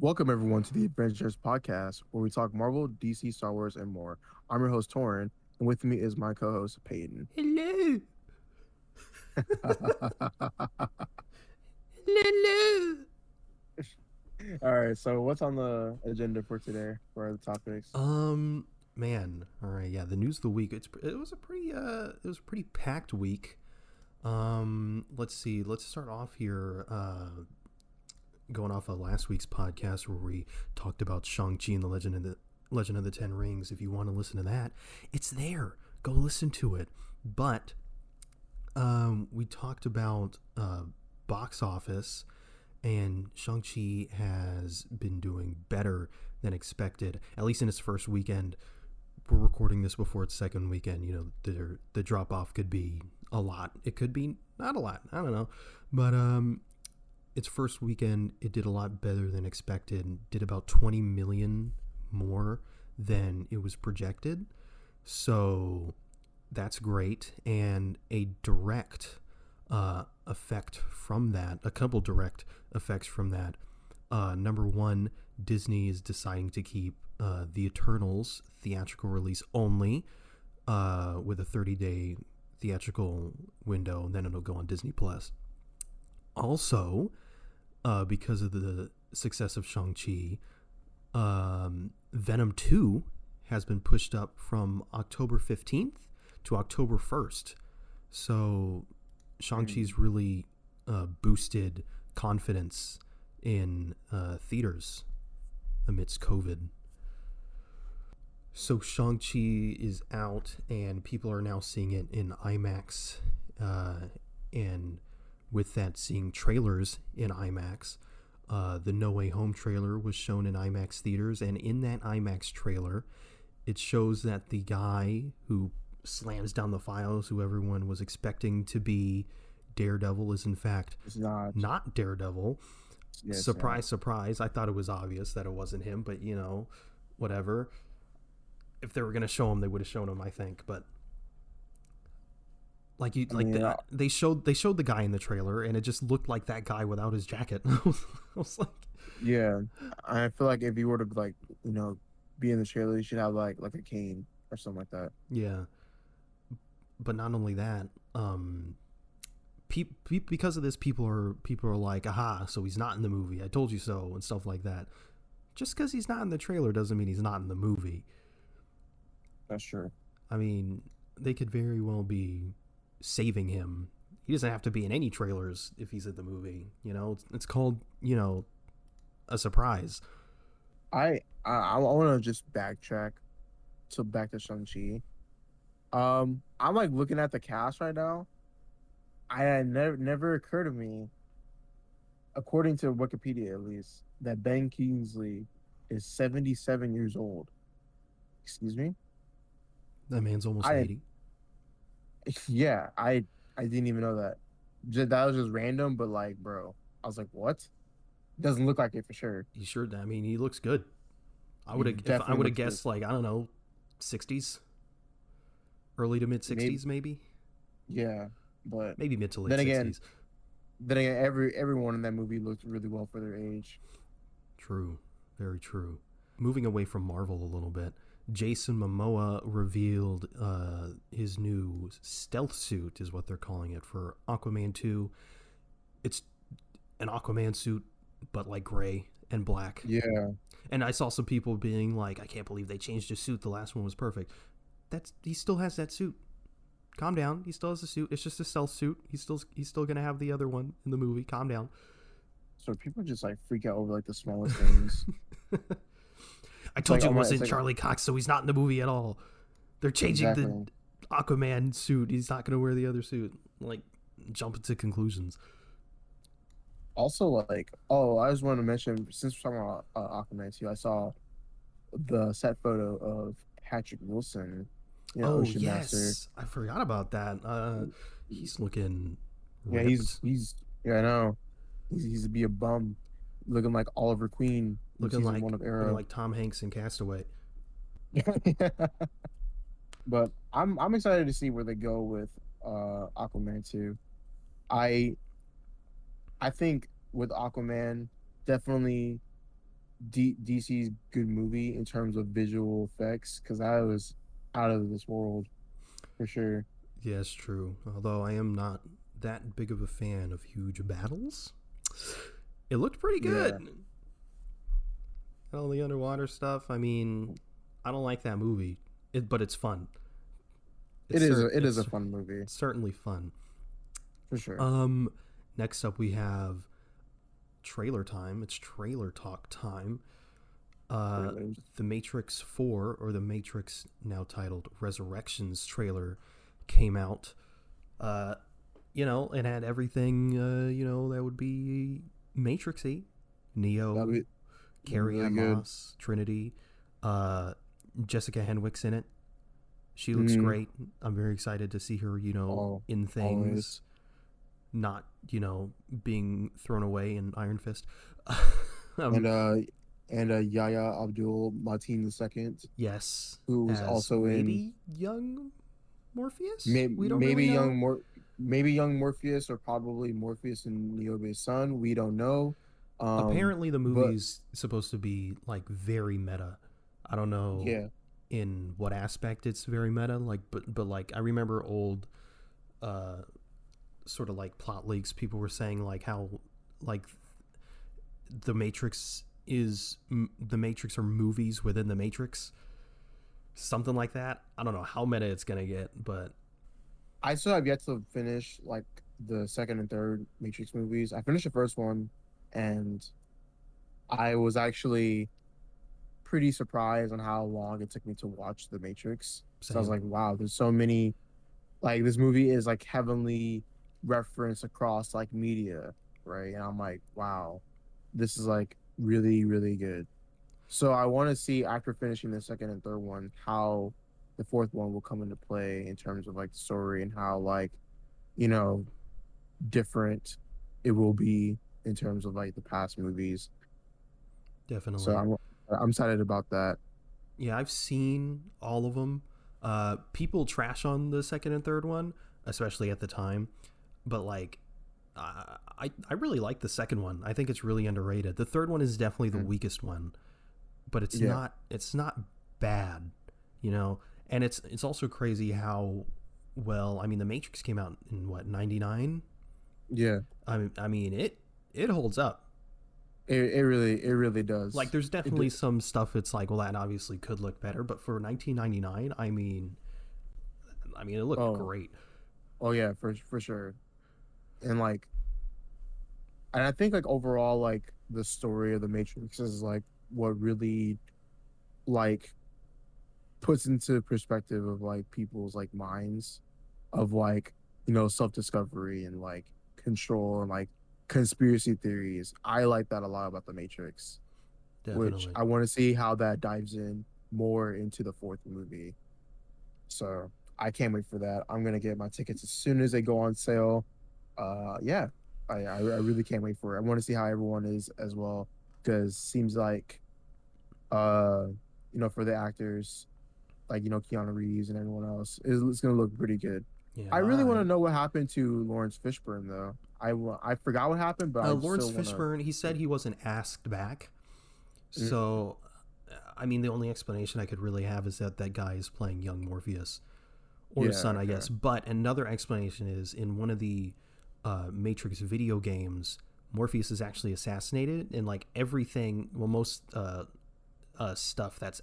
Welcome everyone to the Avengenerds podcast, where we talk Marvel, DC, Star Wars, and more. I'm your host Torin, and with me is my co-host Peyton. Hello. Hello. All right, so what's on the agenda for today for the topics? Man. All right. Yeah. The news of the week. It was a pretty packed week. Let's see. Let's start off here. Going off of last week's podcast where we talked about Shang-Chi and the Legend of the Ten Rings. If you want to listen to that, it's there. Go listen to it. But we talked about box office, and Shang-Chi has been doing better than expected, at least in its first weekend. We're recording this before its second weekend. You know, the drop-off could be a lot. It could be not a lot. I don't know. But its first weekend, it did a lot better than expected. Did about 20 million more than it was projected. So that's great. And a direct effect from that, a couple direct effects from that. Number one, Disney is deciding to keep the Eternals theatrical release only with a 30-day theatrical window, and then it'll go on Disney Plus. Also, because of the success of Shang-Chi, Venom 2 has been pushed up from October 15th to October 1st. So Shang-Chi's really boosted confidence in theaters amidst COVID. So Shang-Chi is out, and people are now seeing it in IMAX, and with that, seeing trailers in IMAX. The No Way Home trailer was shown in IMAX theaters, and in that IMAX trailer, it shows that the guy who slams down the files, who everyone was expecting to be Daredevil, is in fact not Daredevil. Yes, surprise, surprise. I thought it was obvious that it wasn't him, but you know, whatever. If they were going to show him, they would have shown him, I think. But they showed the guy in the trailer, and it just looked like that guy without his jacket. I was like, yeah, I feel like if you were to be in the trailer, you should have like a cane or something like that. Yeah, but not only that, because of this, people are like, aha, so he's not in the movie. I told you so, and stuff like that. Just because he's not in the trailer doesn't mean he's not in the movie. That's true. I mean, they could very well be saving him. He doesn't have to be in any trailers if he's in the movie. You know, it's called, you know, a surprise. I want to just backtrack to back to Shang-Chi. I'm like looking at the cast right now. Never occurred to me, according to Wikipedia at least, that Ben Kingsley is 77 years old. Excuse me? That man's almost 80. Yeah, I didn't even know that. That was just random, but like, bro, I was like, what? Doesn't look like it for sure. He sure. I mean, he looks good. I would have guessed, like, I don't know, 60s, early to mid 60s, maybe. Yeah, but maybe mid to late 60s. Then again, everyone in that movie looked really well for their age. True, very true. Moving away from Marvel a little bit, Jason Momoa revealed his new stealth suit, is what they're calling it, for Aquaman 2. It's an Aquaman suit, but like gray and black. Yeah. And I saw some people being like, I can't believe they changed his suit. The last one was perfect. He still has that suit. Calm down. He still has the suit. It's just a stealth suit. He's still gonna have the other one in the movie. Calm down. So people just like freak out over like the smallest things. I told you it wasn't Charlie Cox, so he's not in the movie at all. They're changing the Aquaman suit. He's not going to wear the other suit. Like, jump into conclusions. Also, like, I just wanted to mention, since we're talking about Aquaman 2, I saw the set photo of Patrick Wilson. Ocean Master. I forgot about that. He's looking ripped. Yeah, yeah, I know. He's to be a bum, looking like Oliver Queen. Looking like Tom Hanks in Castaway. But I'm excited to see where they go with Aquaman 2. I think with Aquaman, definitely DC's good movie in terms of visual effects because that was out of this world for sure. Yeah, it's true. Although I am not that big of a fan of huge battles, it looked pretty Yeah, good. All the underwater stuff. I mean, I don't like that movie, but it's fun. it is a It's fun movie certainly fun. for sure. Um, Next up we have trailer time. It's trailer talk time. Uh, Trailers. the Matrix 4, or the Matrix now titled Resurrections trailer, came out. Uh, it had everything, that would be Matrixy. That'd Neo, be Carrie really Ann good. Moss, Trinity, uh, Jessica Henwick's in it. She looks Hmm. great. I'm very excited to see her, All in things, always. not, being thrown away in Iron Fist. um, And Yahya Abdul Mateen II, yes, who was as also in maybe young Morpheus? We don't maybe really know. young Morpheus or probably Morpheus and Niobe's son. We don't know. Apparently the But movie's supposed to be like very meta. I don't know yeah, in what aspect it's very meta, like, but like I remember old uh sort of like plot leaks, people were saying like how like the Matrix the Matrix are movies within the Matrix, something like that. I don't know how meta it's gonna get, but I still have yet to finish like the second and third Matrix movies. I finished the first one, and I was actually pretty surprised on how long it took me to watch The Matrix. So I was same. like, wow, there's so many, like this movie is like heavily referenced across like media, right? And I'm like, wow, this is like really, really good. So I want to see after finishing the second and third one how the fourth one will come into play in terms of like the story and how like, you know, different it will be in terms of like the past movies. So Definitely. I'm excited about that. Yeah, I've seen all of them. People trash on the second and third one, especially at the time, but like I really like the second one. I think it's really underrated. The third one is definitely the Mm. weakest one, but Yeah. it's not bad, you know. And it's also crazy how well, I mean, the Matrix came out in what, 99. Yeah. I mean it holds up. It really Like does. there's It definitely some stuff it's like, well, that obviously could look better, but for 1999, I mean it looked oh great. oh yeah, for sure. And like and I think like overall like the story of the Matrix is like what really like puts into perspective of like people's like minds of like self-discovery and like control and like conspiracy theories. I like that a lot about the Matrix, which Definitely. I want to see how that dives in more into the fourth movie. So I can't wait for that. I'm gonna get my tickets as soon as they go on sale. Yeah, I really can't wait for it. I want to see how everyone is as well because seems like uh for the actors like Keanu Reeves and everyone else, it's gonna look pretty good. Yeah, I really want to I know what happened to Lawrence Fishburne though. I forgot what happened, but I Lawrence still want to. Fishburne, he said he wasn't asked back. Mm, So I mean the only explanation I could really have is that that guy is playing young Morpheus or his yeah, son, I okay. guess. But another explanation is in one of the Matrix video games, Morpheus is actually assassinated, and like everything, well, most stuff that's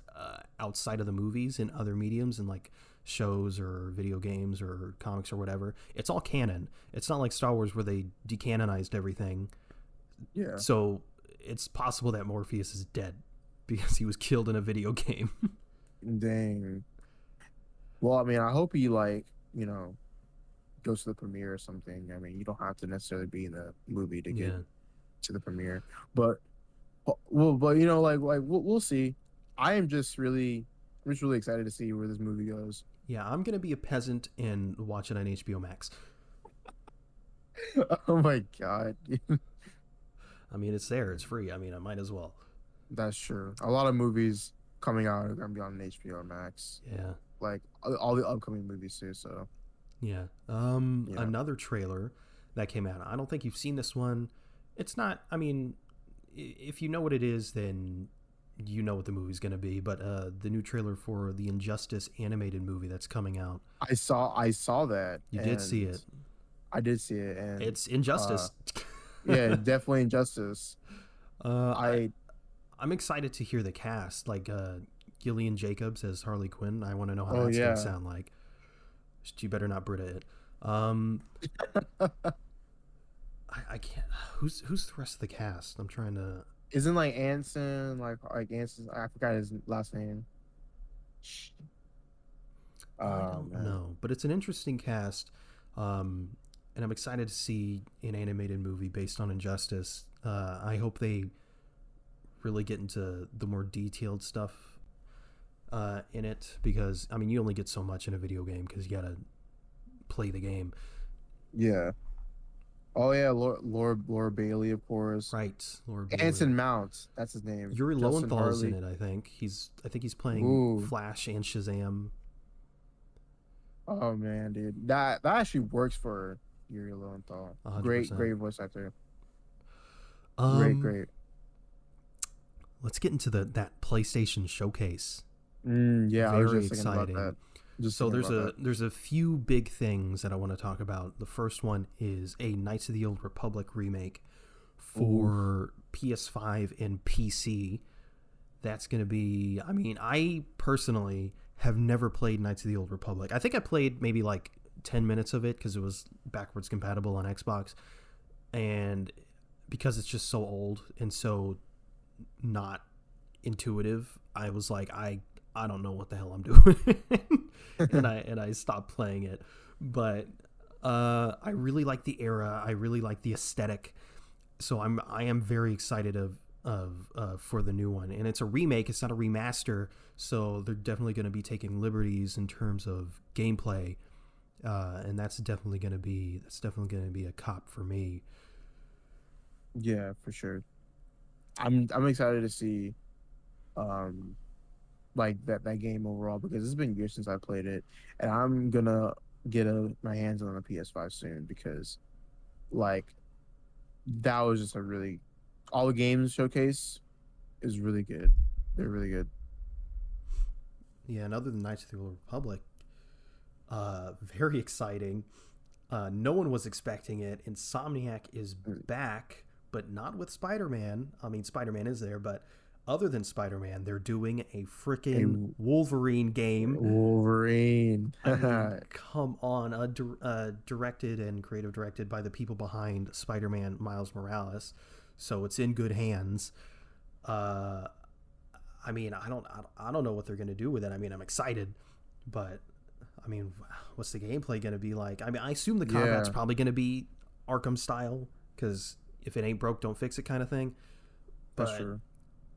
outside of the movies in other mediums and like shows or video games or comics or whatever, it's all canon. It's not like Star Wars where they decanonized everything. Yeah, So it's possible that Morpheus is dead because he was killed in a video game. dang. Well, I mean, I hope he like goes to the premiere or something. I mean, you don't have to necessarily be in the movie to get Yeah. to the premiere, but but like we'll see. I am I'm just really excited to see where this movie goes. Yeah, I'm going to be a peasant and watch it on HBO Max. Oh my God. I mean, it's there, it's free. I mean, I might as well. That's true. A lot of movies coming out are gonna be on HBO Max, Yeah. like all the upcoming movies too. So Yeah. yeah, Another trailer that came out. I don't think you've seen this one. It's not, I mean, if you know what it is, then you know what the movie's going to be, but the new trailer for the Injustice animated movie that's coming out. I saw that, You did see and it. I did see it, and It's uh Injustice. yeah, definitely Injustice. uh, I, I I'm excited to hear the cast, like Gillian Jacobs as Harley Quinn. I want to know how oh that's going to yeah. sound like. She better not Brita it. Um, I can't. Who's the rest of the cast? I'm trying to. Isn't like Anson like Anson? I forgot his last name. Sh- I Oh don't man. know, but it's an interesting cast, um, and I'm excited to see an animated movie based on Injustice. I hope they really get into the more detailed stuff in it, because I mean you only get so much in a video game because you gotta play the game. Yeah. Oh yeah, Laura Bailey, of course. Right, Lord Bailey. Anson Mount, that's his name. Yuri Justin Lowenthal's in Hartley. it. I think he's playing Ooh. Flash and Shazam. Oh man, dude. That actually works for Yuri Lowenthal. hundred Great, percent. great voice actor. Great, Um, great. let's get into the that PlayStation showcase. Yeah, I was Very just thinking about exciting. that. Just So thinking about that. there's a few big things that I want to talk about. The first one is a Knights of the Old Republic remake Ooh. for PS5 and PC. That's going to be, I mean, I personally have never played Knights of the Old Republic. I think I played maybe like 10 minutes of it because it was backwards compatible on Xbox, and because it's just so old and so not intuitive, I was like, I don't know what the hell I'm doing. And I stopped playing it. But I really like the era. I really like the aesthetic. So I am very excited of for the new one. And it's a remake. It's not a remaster. So they're definitely going to be taking liberties in terms of gameplay. And that's definitely going to be a cop for me. Yeah, for sure. I'm excited to see um like that game overall because it's been years since I played it, and I'm gonna get my hands on a PS5 soon because like that was just a really all the games showcase is really good. They're really good. Yeah, and other than Knights of the Old Republic, very exciting. No one was expecting it. Insomniac is back, but not with Spider Man. I mean, Spider Man is there, but other than Spider Man, they're doing a A freaking Wolverine game. Wolverine. I mean, come on. Directed and creative directed by the people behind Spider Man Miles Morales. So it's in good hands. Uh, I mean, I don't know what they're going to do with it. I mean, I'm excited, but I mean, what's the gameplay going to be like? I mean, I assume the combat's Yeah, probably going to be Arkham style, because if it ain't broke, don't fix it kind of thing. that's But true.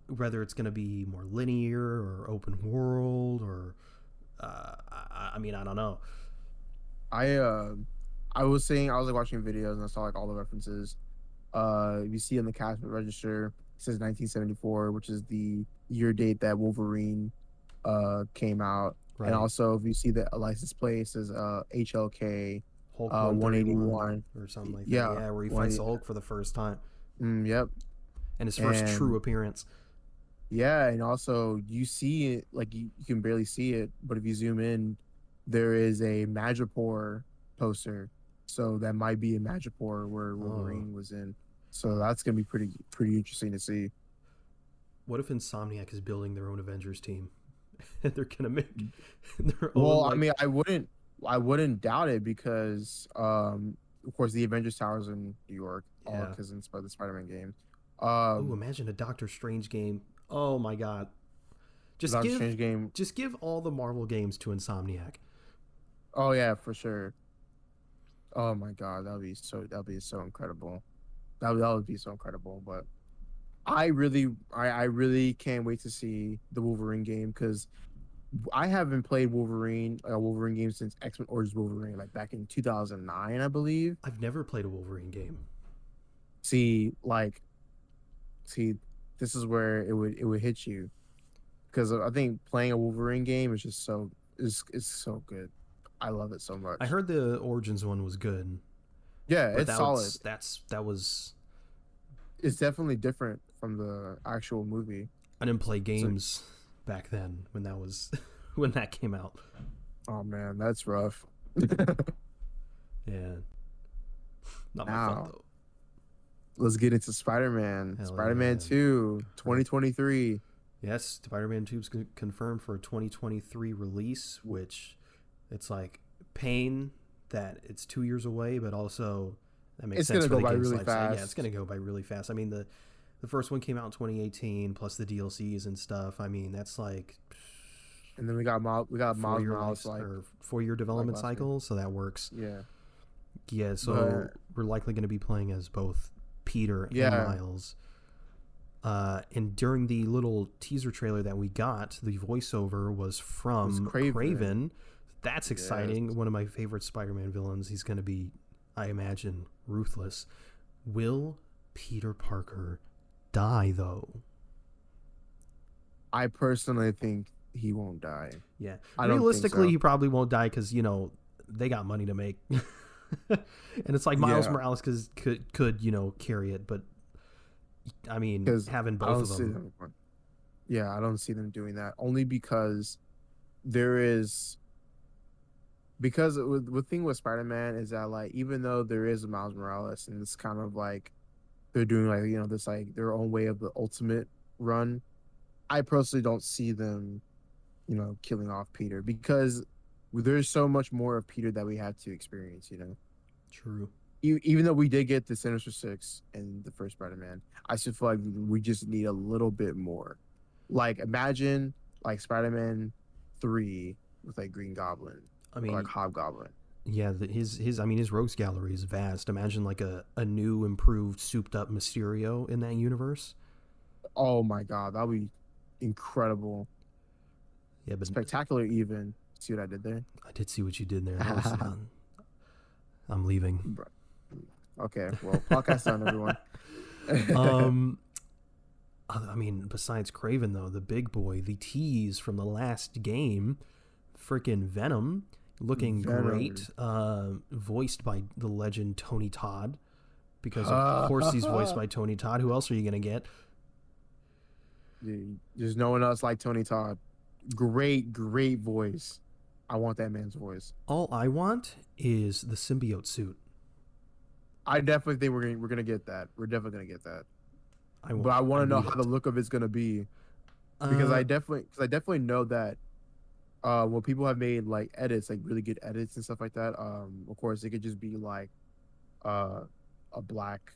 whether it's going to be more linear or open world or, I mean, I don't know. I uh I was saying I was like watching videos and I saw like all the references. You see in the cash register it says 1974, which is the year date that Wolverine came out. And Right. also if you see the license plate it says HLK Hulk 131 181. or something like that. Yeah, Yeah, where he fights the 180. Hulk for the first time Yep. and his first true And appearance. yeah, and also you see it like you can barely see it, but if you zoom in, there is a Madripoor poster. So that might be a Madripoor where Oh, Wolverine was in. So that's gonna be pretty interesting to see. what if Insomniac is building their own Avengers team and they're gonna make their own Well, I like mean, I wouldn't doubt it because of course the Avengers Towers in New York, all yeah. because in the Spider-Man game. Oh, Um imagine a Doctor Strange game. Oh my god. the Just Doctor give Strange game. just give all the Marvel games to Insomniac. Oh yeah, for sure. Oh my God, that would be so incredible. That would be so incredible. But I really can't wait to see the Wolverine game because I haven't played Wolverine game since X-Men Origins Wolverine, like back in 2009, I believe. I've never played a Wolverine game. See, like, see, this is where it would hit you because I think playing a Wolverine game is just is so good. I love it so I much. heard the Origins one was good, Yeah, but it's solid. that was It's definitely different from the actual movie. I didn't play So, games back then when that was when that came out. oh man, that's rough. Yeah, not my fault Now though. let's get into Spider-Man. Hell Spider-Man yeah. 2, All right. 2023. Yes, Spider-Man 2 is confirmed for a 2023 release, which it's like pain that it's 2 years away, but also that makes It's sense gonna for go the by game's really lifespan. Yeah, it's fast. gonna go by really fast. I mean, the first one came out in 2018, plus the DLCs and stuff. I mean, that's like And then we got four Miles year Morales life like or 4 year development last year. cycle, so that works. Yeah. Yeah, so But we're likely going to be playing as both Peter and yeah, Miles. And during the little teaser trailer that we got, the voiceover was it was from Craven. Craven. That's Yes. exciting. One of my favorite Spider-Man villains. He's going to be, I imagine, ruthless. Will Peter Parker die, though? I personally think he won't die. Yeah. I don't think Realistically, so. he probably won't die because, they got money to make. And it's like Miles Yeah, Morales could carry it, but I mean, because having I both don't of see them. them. Yeah, I don't see them doing that. Only because there is with thing with Spider-Man is that like even though there is a Miles Morales and it's kind of like they're doing like this like their own way of the ultimate run, I personally don't see them killing off Peter because there's so much more of Peter that we have to experience. True. Even though we did get the Sinister Six in the first Spider-Man, I still feel like we just need a little bit more. Like imagine like Spider-Man 3 with like Green Goblin I or like mean, Hobgoblin. yeah, his rogues gallery is vast. Imagine like a new, improved, souped up Mysterio in that universe. Oh my God, that would be incredible, Yeah, but spectacular. Even see what I did there? I did see what you did there. That was I'm leaving. Okay, well, podcast done, everyone. Um, I mean, besides Craven though, the big boy, the tease from the last game, freaking Venom, looking Venom. great. Voiced by the legend Tony Todd, because of course he's voiced by Tony Todd. Who else are you gonna get? Dude, there's no one else like Tony Todd. Great, great voice. I want that man's voice. All I want is the symbiote suit. I definitely think we're gonna get that. We're definitely gonna get that. But I I want to know need how the it. look of it's gonna be because Uh, I definitely know that when people have made like edits, like really good edits and stuff like that, of course it could just be like uh a black,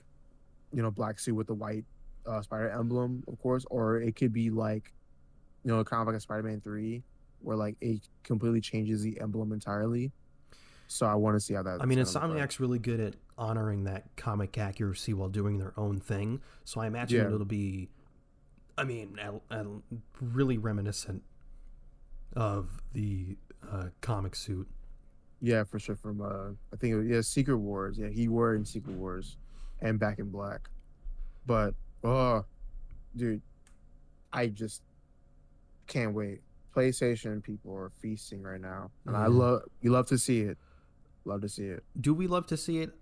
black suit with the white spider emblem, of course, or it could be like, kind of like a Spider-Man 3 where like it completely changes the emblem entirely. So I want to see how I that's mean, gonna look like. Insomniac's really good at honoring that comic accuracy while doing their own thing. So I imagine Yeah, it'll be, I mean, really reminiscent of the comic suit. yeah, for sure. From I think Secret Wars. Yeah, he wore it in Secret Wars, and Back in Black. But oh, dude, I just can't wait. PlayStation people are feasting right now, and Yeah. you love to see it. Love to see it. Do we love to see it?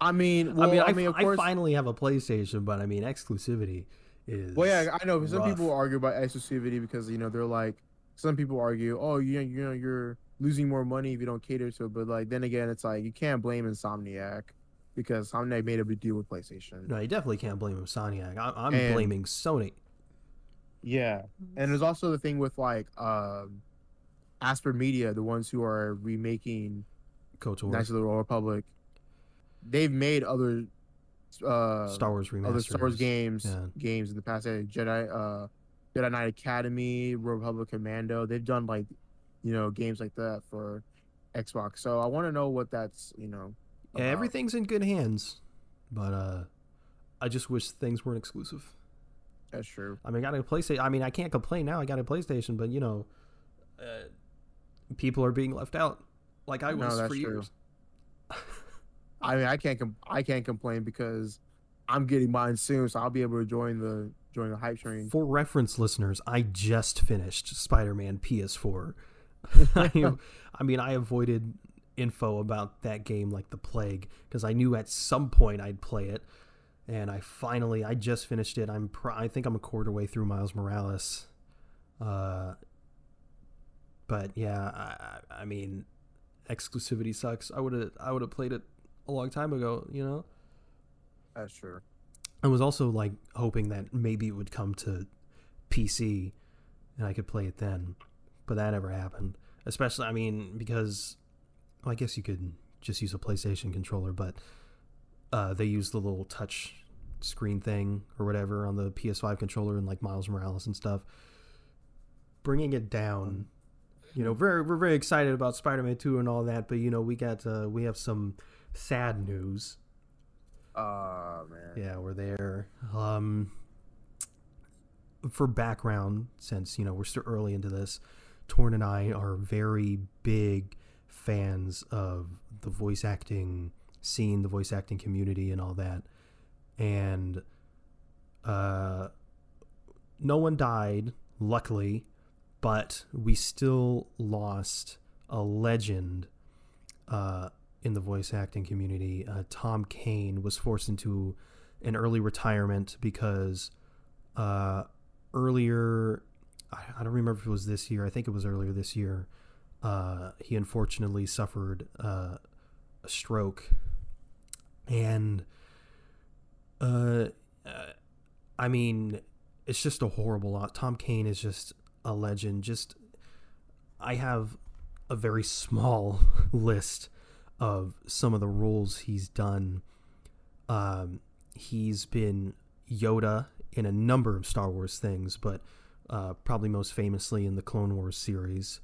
I mean, Of I course. finally have a PlayStation, but I mean, exclusivity Well, is yeah, I know some people rough. argue about exclusivity because they're like some people argue, oh, you're losing more money if you don't cater to it. But like then again, it's like you can't blame Insomniac because Insomniac made a big deal with PlayStation, No, you definitely can't blame Insomniac. I'm and blaming Sony. yeah, and there's also the thing with like Asper Media, the ones who are remaking KOTOR, Knights of the Old Republic. They've made uh Star Wars other Star Wars remasters. games Yeah. games in the past. Jedi Knight Academy, Republic Commando. They've done like games like that for Xbox. So I want to know what that's Yeah, about. everything's in good hands, but I just wish things weren't exclusive. That's true. I mean, I got a PlayStation. I mean, I can't complain now. I got a PlayStation, but uh, people are being left out, like I No, was for that's true. years. I mean, I can't complain because I'm getting mine soon, so I'll be able to join the hype train. For reference, listeners, I just finished Spider-Man PS4. I mean, I avoided info about that game like the plague because I knew at some point I'd play it, and I just finished it. I think I'm a quarter way through Miles Morales. Uh, but yeah, I mean, exclusivity sucks. I would have played it a long time ago. That's true. I was also like hoping that maybe it would come to PC and I could play it then, but that never happened. Especially, I mean, because well, I guess you could just use a PlayStation controller, but they use the little touch screen thing or whatever on the PS5 controller and like Miles Morales and stuff. Bringing it down, we're very excited about Spider-Man 2 and all that, but we have some sad news. Oh man. Yeah, we're there. For background, since we're still early into this, Torn and I are very big fans of the voice acting scene, the voice acting community, and all that. And no one died, luckily, but we still lost a legend in the voice acting community. Tom Kane was forced into an early retirement because earlier, I don't remember if it was this year, I think it was earlier this year, he unfortunately suffered a stroke. And I mean, it's just a horrible lot. Tom Kane is just a legend. I have a very small list of some of the roles he's done. He's been Yoda in a number of Star Wars things, but probably most famously in the Clone Wars series.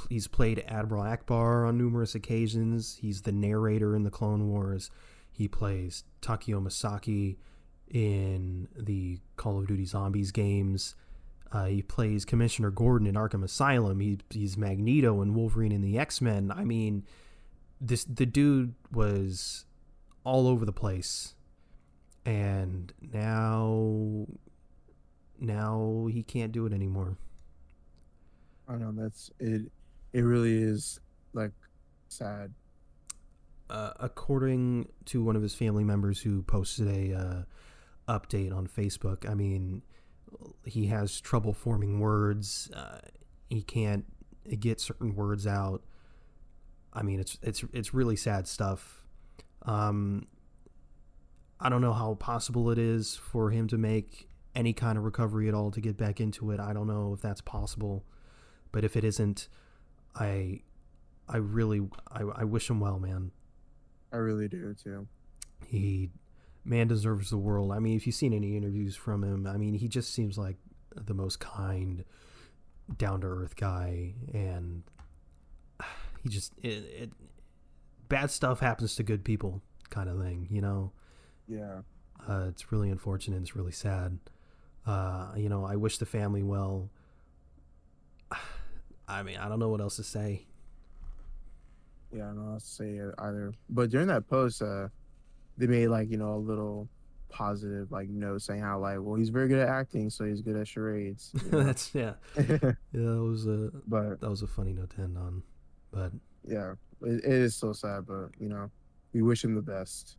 He's played Admiral Akbar on numerous occasions. He's the narrator in the Clone Wars. He plays Takeo Masaki in the Call of Duty Zombies games. He plays Commissioner Gordon in Arkham Asylum. He's Magneto in Wolverine and the X-Men. I mean, the dude was all over the place, and now he can't do it anymore. I know that's it. It really is like sad. According to one of his family members who posted a update on Facebook, I mean, he has trouble forming words. He can't get certain words out. I mean, it's really sad stuff. I don't know how possible it is for him to make any kind of recovery at all to get back into it. I don't know if that's possible, but if it isn't, I wish him well, man. I really do too. Man deserves the world. I mean, if you've seen any interviews from him, I mean, he just seems like the most kind, down to earth guy, and he just bad stuff happens to good people, kind of thing, Yeah. It's really unfortunate. It's really sad. I wish the family well. I mean, I don't know what else to say. Yeah, I don't know how to say it either. But during that post, they made like, a little positive like note saying how like, well, he's very good at acting, so he's good at charades. That's yeah. Yeah, But that was a funny note to end on. But yeah, it is so sad, but we wish him the best.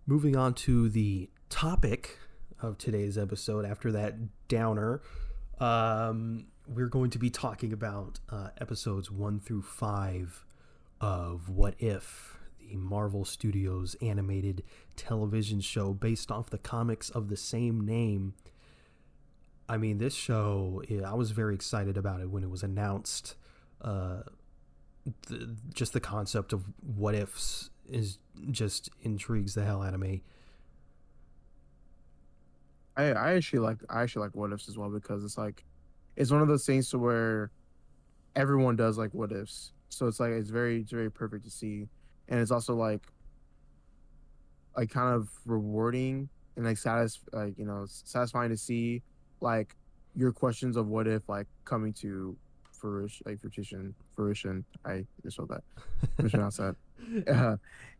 Moving on to the topic of today's episode after that downer, we're going to be talking about episodes 1 through 5 of What If, the Marvel Studios animated television show based off the comics of the same name. I mean, this show, I was very excited about it when it was announced. Just the concept of what ifs is just intrigues the hell out of me. I actually like what ifs as well, because it's one of those things to where everyone does like what ifs. So it's very perfect to see. And it's also like kind of rewarding and like satisfying to see like your questions of what if like coming to fruition. I misspelled that. Mispronounced that.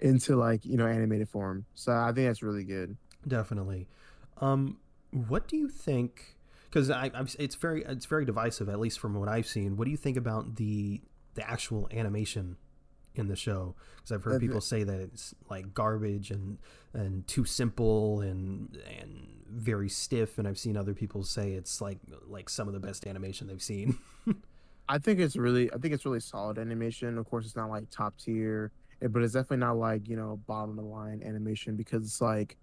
Into animated form. So I think that's really good. Definitely. What do you think? Because it's very divisive, at least from what I've seen. What do you think about the actual animation in the show, because I've heard Uh, people say that it's like garbage and too simple and very stiff, and I've seen other people say it's like some of the best animation they've seen. I think it's really solid animation. Of course, it's not like top tier, but it's definitely not like, bottom of the line animation, because it's like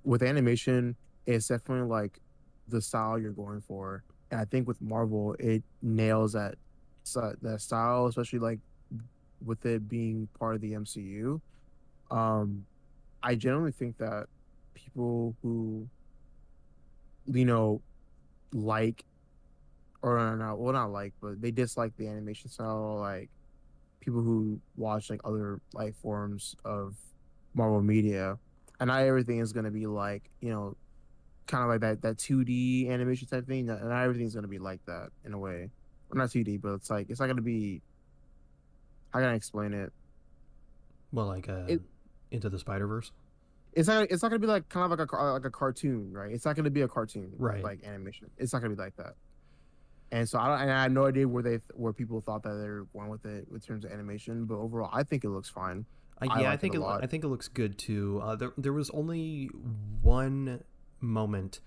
with animation, it's definitely like the style you're going for. And I think with Marvel, it nails that style, especially like with it being part of the MCU. Um, I generally think that people who, you know, like or not, well, not like, but they dislike the animation style, like people who watch like other like forms of Marvel media, and not everything is gonna be like, kind of like that 2D animation type thing. Not everything's gonna be like that in a way. Or not 2D, but it's not gonna be. How can I explain it? Well, like It Into the Spider-Verse. it's not gonna be like kind of like like a cartoon, right? It's not gonna be a cartoon Right. like animation. It's not gonna be like that. And so I have no idea where people thought that they were going with it in terms of animation, but overall, I think it looks fine. I Yeah, like it a lot. I think it looks good too. There was only one moment,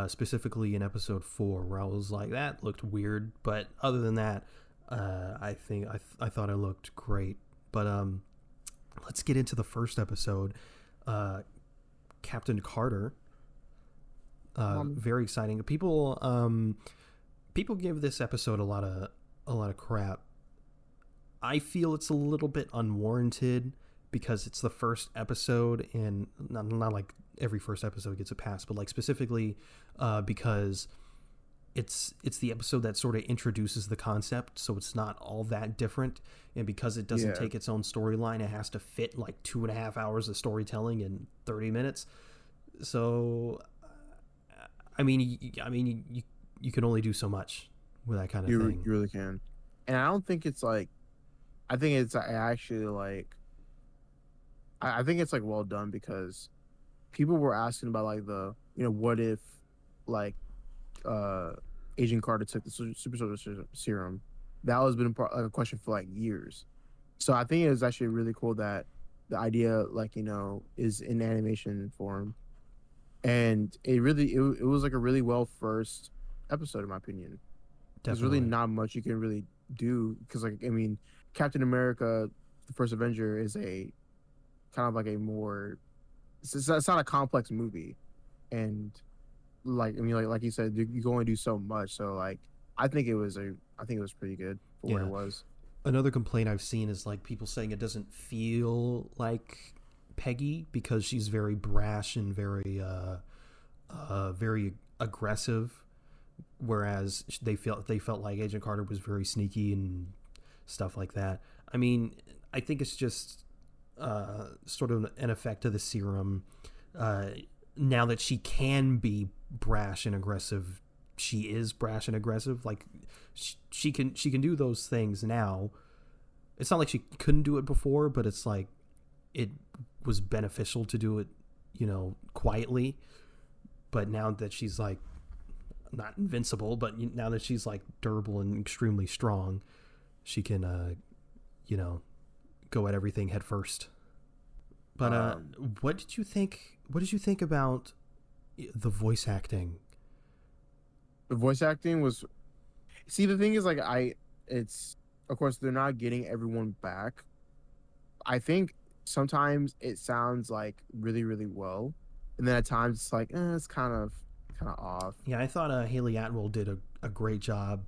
specifically in episode 4, where I was like, that looked weird. But other than that, I thought it looked great. But let's get into the first episode. Captain Carter. Very exciting. People give this episode a lot of crap. I feel it's a little bit unwarranted because it's the first episode, and not like every first episode gets a pass, but like specifically because it's the episode that sort of introduces the concept, so it's not all that different. And because it doesn't take its own storyline, it has to fit like 2.5 hours of storytelling in 30 minutes. So, I mean, you can only do so much with that kind of thing. You really can, and I don't think it's like. I think it's actually like. I think it's like well done, because people were asking about like the what if like Agent Carter took the super soldier serum. That has been like a question for like years. So I think it was actually really cool that the idea like is in animation form, and it was like a really well first episode in my opinion. There's really Definitely. not much you can really do, because like I mean, Captain America, the First Avenger, is a kind of like a more it's not a complex movie, and like I mean like you said, you can only do so much. So like I think it was pretty good for what it Yeah. was. Another complaint I've seen is like people saying it doesn't feel like Peggy because she's very brash and very aggressive, whereas they felt like Agent Carter was very sneaky and stuff like that. I mean, I think it's just sort of an effect of the serum. Now that she can be brash and aggressive, she is brash and aggressive. Like she can do those things now. It's not like she couldn't do it before, but it's like it was beneficial to do it, quietly. But now that she's like not invincible, but now that she's like durable and extremely strong, she can, go at everything head first. But what did you think? What did you think about the voice acting? The voice acting was see the thing is like it's of course they're not getting everyone back. I think sometimes it sounds like really really well, and then at times it's like it's kind of off. Yeah, I thought Haley Atwell did a great job.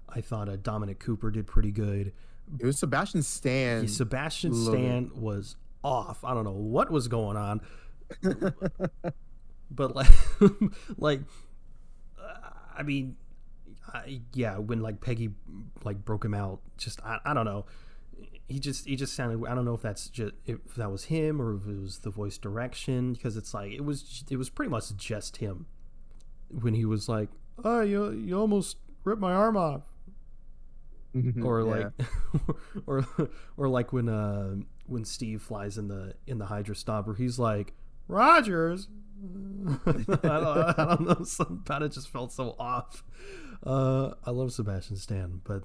I thought Dominic Cooper did pretty good. It was Sebastian Yeah, Stan. Sebastian Love it. Stan was off. I don't know what was going on, but like, like, I mean, yeah, when like Peggy like broke him out, just I don't know. He just sounded. I don't know if that's just if that was him or if it was the voice direction, because it's like it was pretty much just him when he was like, "Oh, you almost ripped my arm off," or like, Yeah. or or like when Steve flies in the Hydra Stopper, he's like, "Rogers." I don't know. Something about it just felt so off. I love Sebastian Stan, but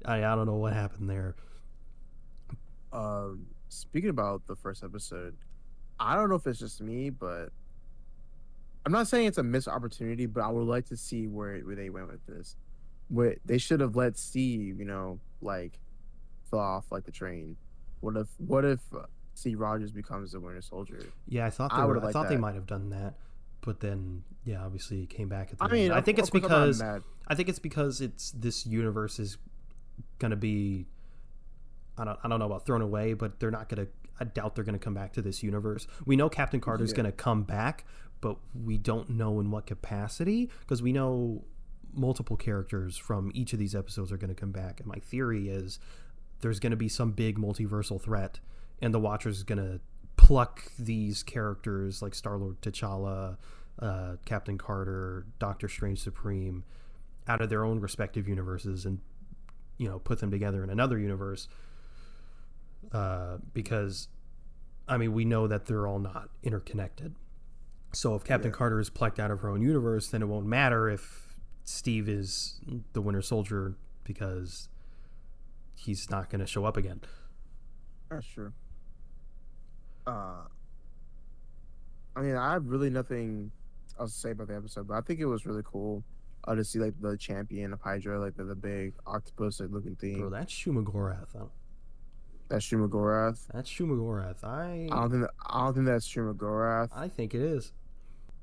I don't know what happened there. Speaking about the first episode, I don't know if it's just me, but I'm not saying it's a missed opportunity, but I would like to see where they went with this. Where they should have let Steve, like fell off like the train. What if Steve Rogers becomes the Winter Soldier? Yeah, I thought I would have I liked thought they that. might have done that, but then yeah, obviously it came back at I the end. mean, of course, I'm not mad. I think it's because it's this universe is gonna be I don't know about thrown away, but they're not gonna. I doubt they're gonna come back to this universe. We know Captain Carter's Yeah, gonna come back, but we don't know in what capacity because we know multiple characters from each of these episodes are gonna come back. And my theory is there's gonna be some big multiversal threat, and the Watcher's gonna pluck these characters like Star-Lord, T'Challa, Captain Carter, Doctor Strange Supreme out of their own respective universes and put them together in another universe, because I mean we know that they're all not interconnected. So if Captain yeah, Carter is plucked out of her own universe, then it won't matter if Steve is the Winter Soldier because he's not going to show up again. that's true. Uh, I mean, I have really nothing else to say about the episode, but I think it was really cool. To see like the champion of Hydra, like the big octopus like, looking Bro, thing. that's Shumagorath. That's Shumagorath. That's Shumagorath. I don't think that's Shumagorath. I think it is.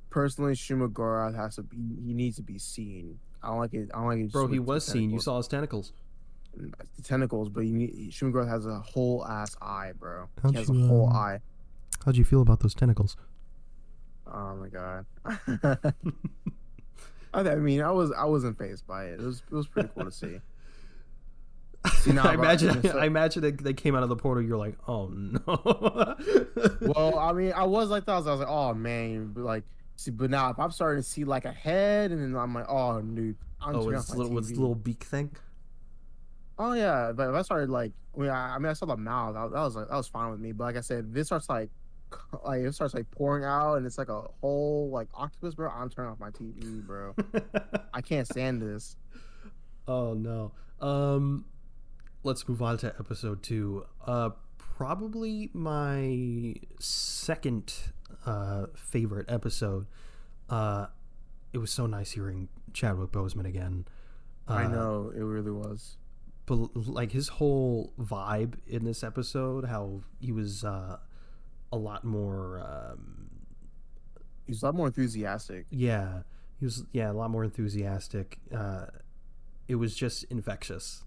Personally, Shumagorath has to be. He needs to be seen. I don't like it. I don't like it. Bro, Just he with was the seen. You tentacles. saw his tentacles. The tentacles, but Shumagorath has a whole ass eye, bro. How'd He has a you, whole eye. How'd you feel about those tentacles? Oh my god. I mean, I wasn't phased by it. It was pretty cool to see. See now, I imagine so, I imagine they came out of the portal. You're like, oh no. well, I mean, I was like that. I was like, oh man, but like, see, but now if I'm starting to see like a head, and then I'm like, oh dude, I'm Oh, turning it's off my little with TV. little beak thing. Oh yeah, but if I started like, I saw the mouth. That was fine with me. But like I said, if it starts like it starts like pouring out, and it's like a whole like octopus, bro. I'm turning off my TV, bro. I can't stand this. Oh no. Let's move on to episode 2. Probably my second favorite episode. It was so nice hearing Chadwick Boseman again. I know it really was. But like his whole vibe in this episode, how he was a lot more. He's a lot more enthusiastic. Yeah, he was. Yeah, a lot more enthusiastic. It was just infectious.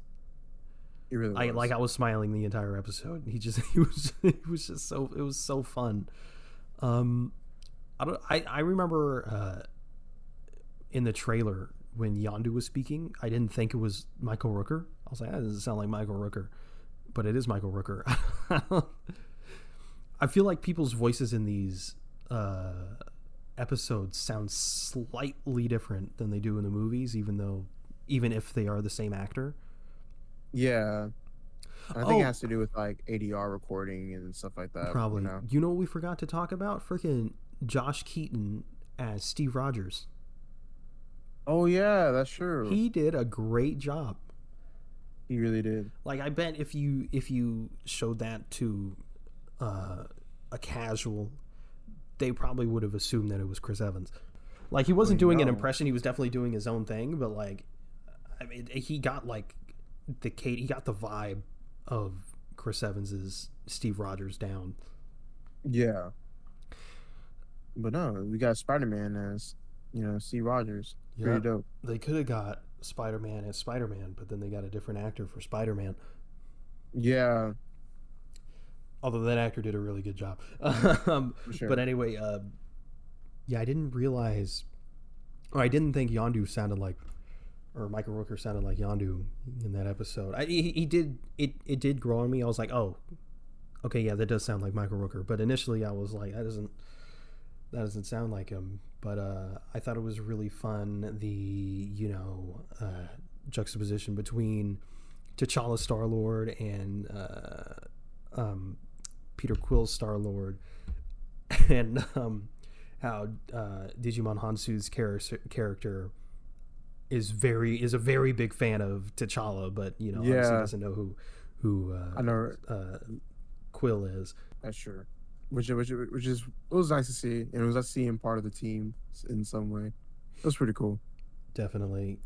He really was. I was smiling the entire episode. He was just so it was so fun. I remember in the trailer when Yondu was speaking, I didn't think it was Michael Rooker. I was like, that doesn't sound like Michael Rooker, but it is Michael Rooker. I feel like people's voices in these episodes sound slightly different than they do in the movies, even if they are the same actor. Yeah. I think it has to do with like ADR recording and stuff like that. Probably. You know? You know what we forgot to talk about? Freaking Josh Keaton as Steve Rogers. Oh yeah, that's true. He did a great job. He really did. Like I bet if you showed that to a casual, they probably would have assumed that it was Chris Evans. Like he wasn't doing an impression; he was definitely doing his own thing. But like, I mean, he got like he got the vibe of Chris Evans's Steve Rogers down. Yeah. But no, we got Spider-Man as, Steve Rogers. Yeah. Pretty dope. They could have got Spider-Man as Spider-Man, but then they got a different actor for Spider-Man. Yeah. Although that actor did a really good job. For sure. But anyway, yeah, I didn't realize, or I didn't think Yondu sounded like, or Michael Rooker sounded like Yondu in that episode. He did, it did grow on me. I was like, oh, okay, yeah, that does sound like Michael Rooker. But initially I was like, that doesn't sound like him. But I thought it was really fun, the juxtaposition between T'Challa Star-Lord and Peter Quill's Star-Lord, and how Digimon Hansu's character is a very big fan of T'Challa, but obviously doesn't know who I know Quill is. That's true. Which is it was nice to see, and it was nice to see him part of the team in some way. It was pretty cool. Definitely.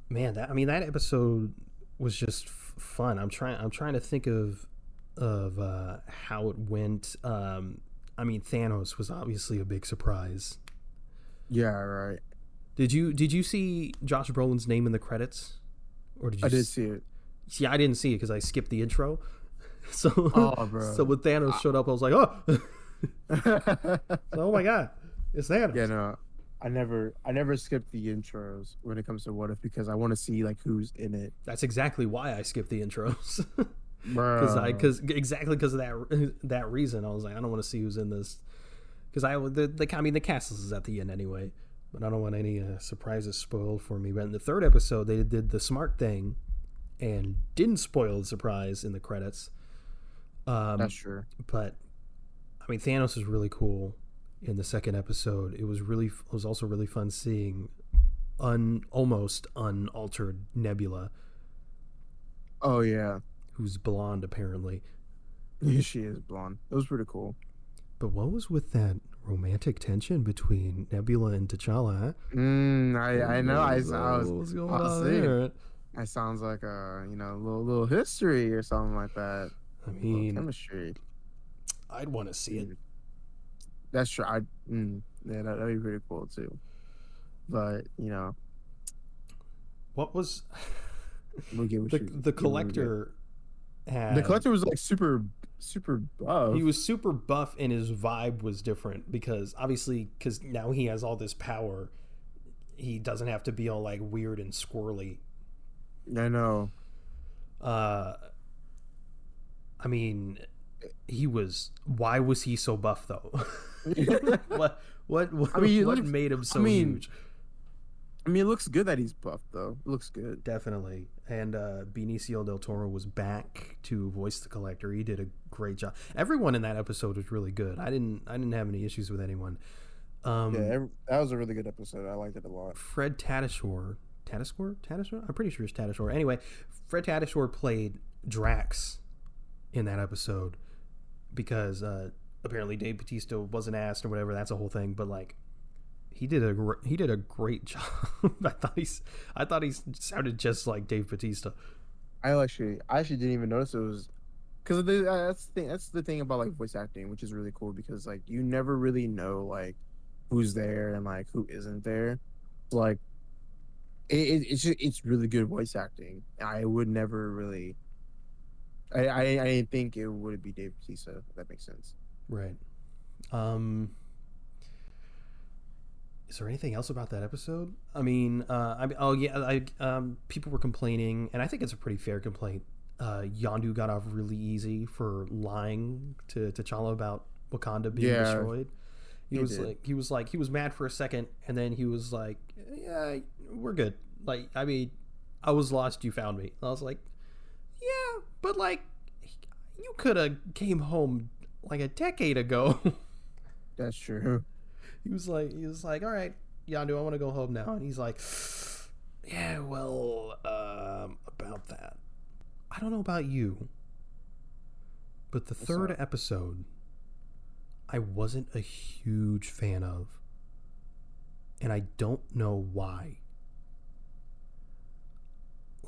Man, that episode was just fun. I'm trying to think of how it went. Thanos was obviously a big surprise. Yeah, right. Did you see Josh Brolin's name in the credits, or did you? I did see it. See, I didn't see it because I skipped the intro. So, Bro. so when Thanos showed up, I was like, oh, oh my god, it's Thanos. Yeah, no, I never skip the intros when it comes to What If because I want to see like who's in it. That's exactly why I skipped the intros. Bro. Because of that reason, I was like, I don't want to see who's in this. Because the cast is at the end anyway, but I don't want any surprises spoiled for me. But in the third episode, they did the smart thing, and didn't spoil the surprise in the credits. That's true. But Thanos is really cool in the second episode. It was also really fun seeing almost unaltered Nebula. Oh yeah, who's blonde apparently. She is blonde. It was pretty cool. But what was with that romantic tension between Nebula and T'Challa? Huh? I know. What's going on there? That sounds like a little history or something like that. I mean, chemistry. I'd want to see it. That's true. Yeah, that'd be pretty cool too. But what was we'll get the Collector? The Collector was like super buff. He was super buff, and his vibe was different because now he has all this power. He doesn't have to be all like weird and squirrely. I know. Why was he so buff though? what made him so huge? It looks good that he's buff though. It looks good. Definitely. And Benicio del Toro was back to voice the Collector. He did a great job. Everyone in that episode was really good. I didn't have any issues with anyone. That was a really good episode. I liked it a lot. Fred Tatasciore? I'm pretty sure it's Tatasciore. Anyway, Fred Tatasciore played Drax in that episode because apparently Dave Bautista wasn't asked or whatever. That's a whole thing. But like, he did a great job. I thought he sounded just like Dave Bautista. I actually didn't even notice it was because that's the thing about like voice acting, which is really cool because like you never really know like who's there and like who isn't there. Like it's really good voice acting. I would never really. I didn't think it would be Dave Bautista. If that makes sense. Right. Is there anything else about that episode? People were complaining, and I think it's a pretty fair complaint. Yondu got off really easy for lying to T'Challa about Wakanda being destroyed. He was mad for a second, and then he was like, "Yeah, we're good." Like, I was lost. You found me. I was like, "Yeah, but like, you could have came home like a decade ago." That's true. He was like, all right, Yondu, I want to go home now. And he's like, yeah, well, about that. I don't know about you, but the third episode, I wasn't a huge fan of. And I don't know why.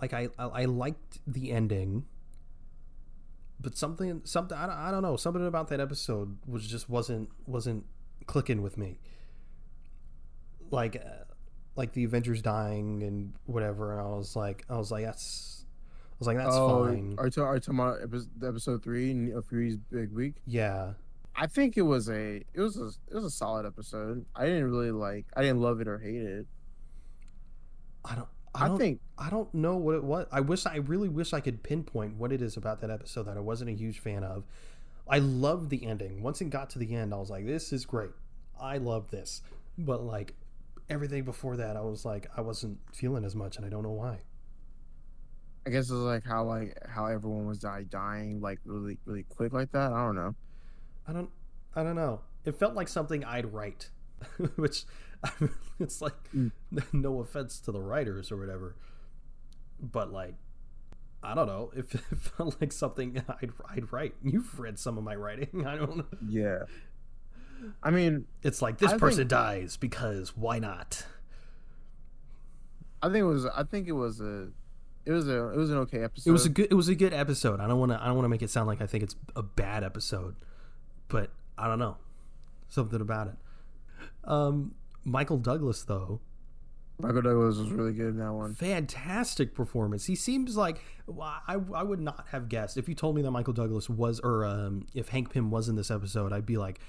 Like, I liked the ending, but something I don't know, something about that episode wasn't clicking with me. Like the Avengers dying and whatever, and I was like that's fine. Are you talking about episode 3 of Fury's Big Week? Yeah, I think it was a solid episode. I didn't love it or hate it. I don't know what it was. I really wish I could pinpoint what it is about that episode that I wasn't a huge fan of. I loved the ending. Once it got to the end, I was like, this is great. I love this. But like everything before that, I was like, I wasn't feeling as much, and I don't know why. I guess it was like how everyone was dying like really, really quick like that. I don't know. I don't know. It felt like something I'd write, which it's like no offense to the writers or whatever, but like I don't know if it felt like something I'd write. You've read some of my writing. I don't know. Yeah. I mean, It's like this I think person dies because why not? I think it was an okay episode. It was a good episode. I don't want to make it sound like I think it's a bad episode, but I don't know, something about it. Michael Douglas though, Michael Douglas was really good in that one. fantastic performance. He seems like I would not have guessed if you told me that Michael Douglas was, or if Hank Pym was in this episode, I'd be like,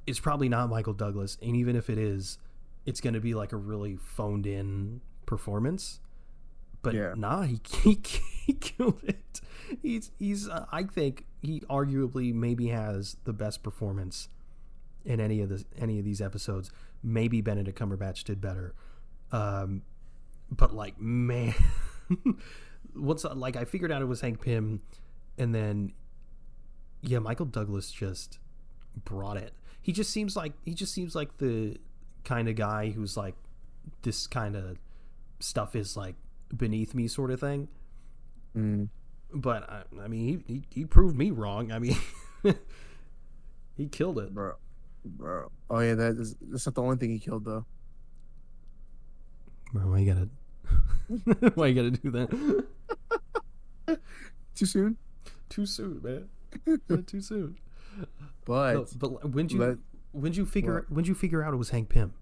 it's probably not Michael Douglas, and even if it is, it's going to be like a really phoned in performance. But Yeah. nah, he killed it. He's I think he arguably maybe has the best performance in any of these episodes. Maybe Benedict Cumberbatch did better, but like, man, once like I figured out it was Hank Pym, and then yeah, Michael Douglas just brought it. He just seems like the kind of guy who's like, this kind of stuff is like beneath me sort of thing. But I mean, he proved me wrong. I mean, he killed it, bro. Oh yeah, that's not the only thing he killed though. bro. Why you gotta do that? Too soon? Too soon, man. Too soon. But No, but when you figure out it was Hank Pym?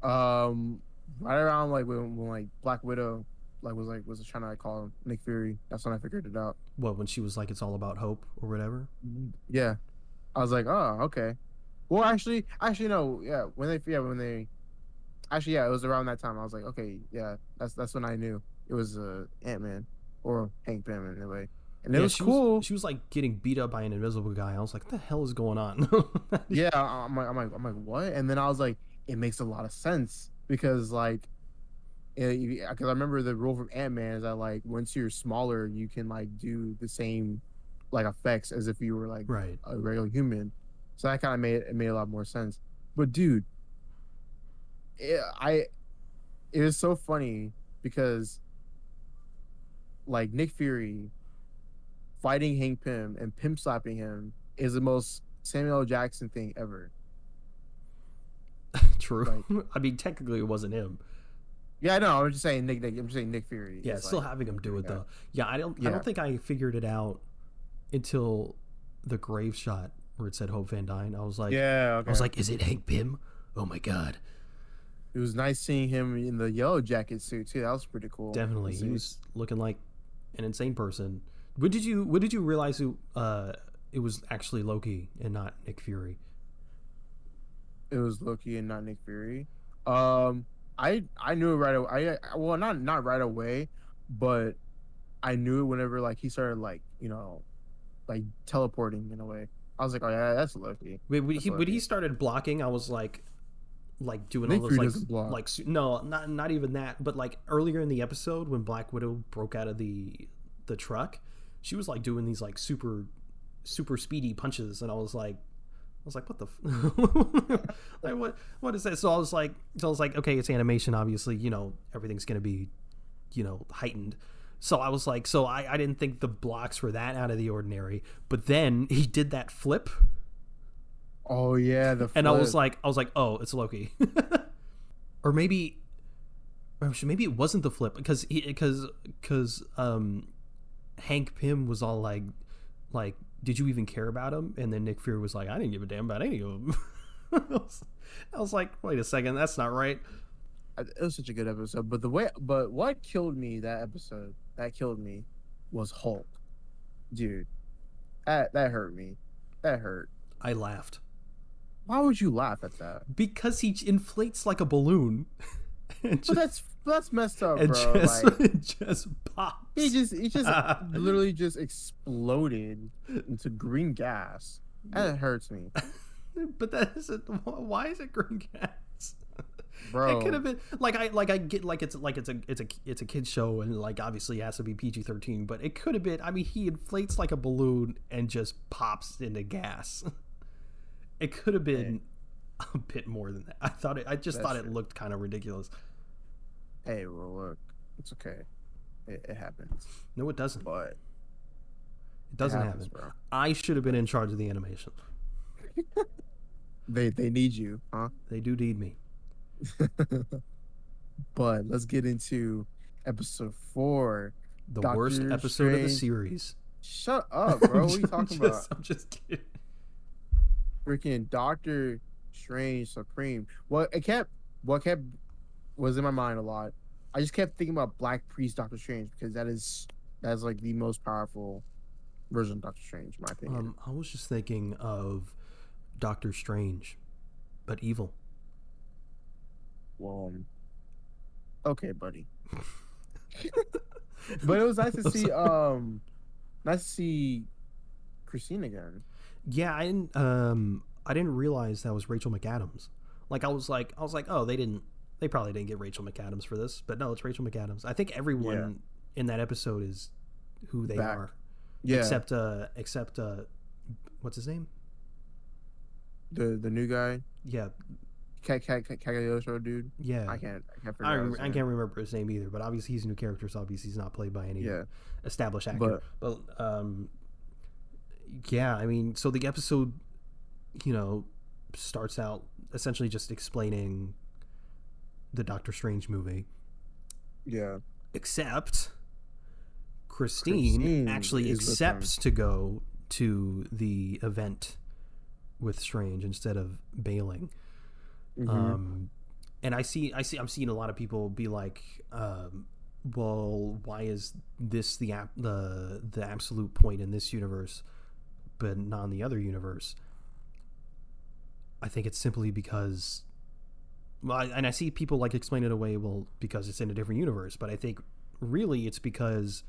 right around like when like Black Widow was trying to like call him Nick Fury. That's when I figured it out. What, when she was like, it's all about hope or whatever? Yeah, I was like, oh, okay. Well, actually no. Yeah, actually, yeah, it was around that time. I was like, okay, yeah, that's when I knew it was Ant-Man or Hank Pym in a way, and it was cool. She was like getting beat up by an invisible guy. I was like, what the hell is going on? Yeah, I'm like, what? And then I was like, it makes a lot of sense because like, because I remember the rule from Ant-Man is that like once you're smaller, you can like do the same like effects as if you were like Right. a regular human. So that kind of made a lot more sense. But dude, it was so funny because like Nick Fury fighting Hank Pym and Pym slapping him is the most Samuel L. Jackson thing ever. True. Like, I mean, technically it wasn't him. yeah, I know. I'm just saying I'm just saying Nick Fury. Yeah, is, still like, having him do it yeah. though. Yeah, I don't think I figured it out until the grave shot where it said Hope Van Dyne. I was like, Yeah, okay. I was like, is it Hank Pym? Oh my god. It was nice seeing him in the yellow jacket suit too. That was pretty cool. Definitely. to He see. was looking like an insane person. When did you realize it was actually Loki and not Nick Fury? It was Loki and not Nick Fury. I knew it right away. Well, not right away, but I knew it whenever like he started like like teleporting in a way. I was like, oh yeah, that's Loki. When That's when Loki. he started blocking, I was like doing Nick all those Fury doesn't block. no, not even that, but like earlier in the episode when Black Widow broke out of the truck, she was like doing these like super speedy punches, and I was like, what the like what is that? So I was like, okay, it's animation, obviously, everything's gonna be heightened. So I was like, I didn't think the blocks were that out of the ordinary, but then he did that flip, Oh yeah, the and I was flip. like, oh, it's Loki. Or maybe it wasn't the flip, because Hank Pym was all like, did you even care about him? And then Nick Fury was like, I didn't give a damn about any of them. I was like, wait a second, that's not right. It was such a good episode. But what killed me that episode? That killed me was Hulk, dude. That hurt me. That hurt. I laughed Why would you laugh at that? because he inflates like a balloon. And But that's messed up, and bro. just, Like it just pops. he just literally just exploded into green gas. That hurts me, But that isn't. Why is it green gas? bro. It could have been I get it's a kids show, and like obviously it has to be PG-13, but it could have been. I mean, he inflates like a balloon and just pops into gas. It could have been a bit more than that. I just thought it looked kind of ridiculous. Hey, well, look, it's okay. It happens, No, it doesn't. but It it doesn't happens, happen. bro. I should have been in charge of the animation. They need you, huh? They do need me. But let's get into episode 4, The worst Doctor episode of the Strange. series. Shut up, bro. What are you talking about? I'm just kidding. Freaking Doctor Strange Supreme. What kept was in my mind a lot. I just kept thinking about Black Priest Doctor Strange because that's like the most powerful version of Doctor Strange, in my opinion. I was just thinking of Doctor Strange, but evil. Well, okay, buddy. But it was nice to see Christine again. Yeah, I didn't realize that was Rachel McAdams. Like I was like, oh, they probably didn't get Rachel McAdams for this, but no, it's Rachel McAdams. I think everyone in that episode is who they Back. are, Yeah, except what's his name? the new guy, Yeah, Cagliostro dude. yeah. I can't figure I out his name. can't remember his name either, but obviously he's a new character, so obviously he's not played by any Yeah, established actor. But yeah, I mean, so the episode, starts out essentially just explaining the Doctor Strange movie, yeah. except Christine actually is with accepts to go to the event with Strange instead of bailing. Mhm. And I'm seeing a lot of people be like, well, why is this the absolute point in this universe, but not in the other universe? I think it's simply because, and I see people like explain it away, well, because it's in a different universe, but I think really it's because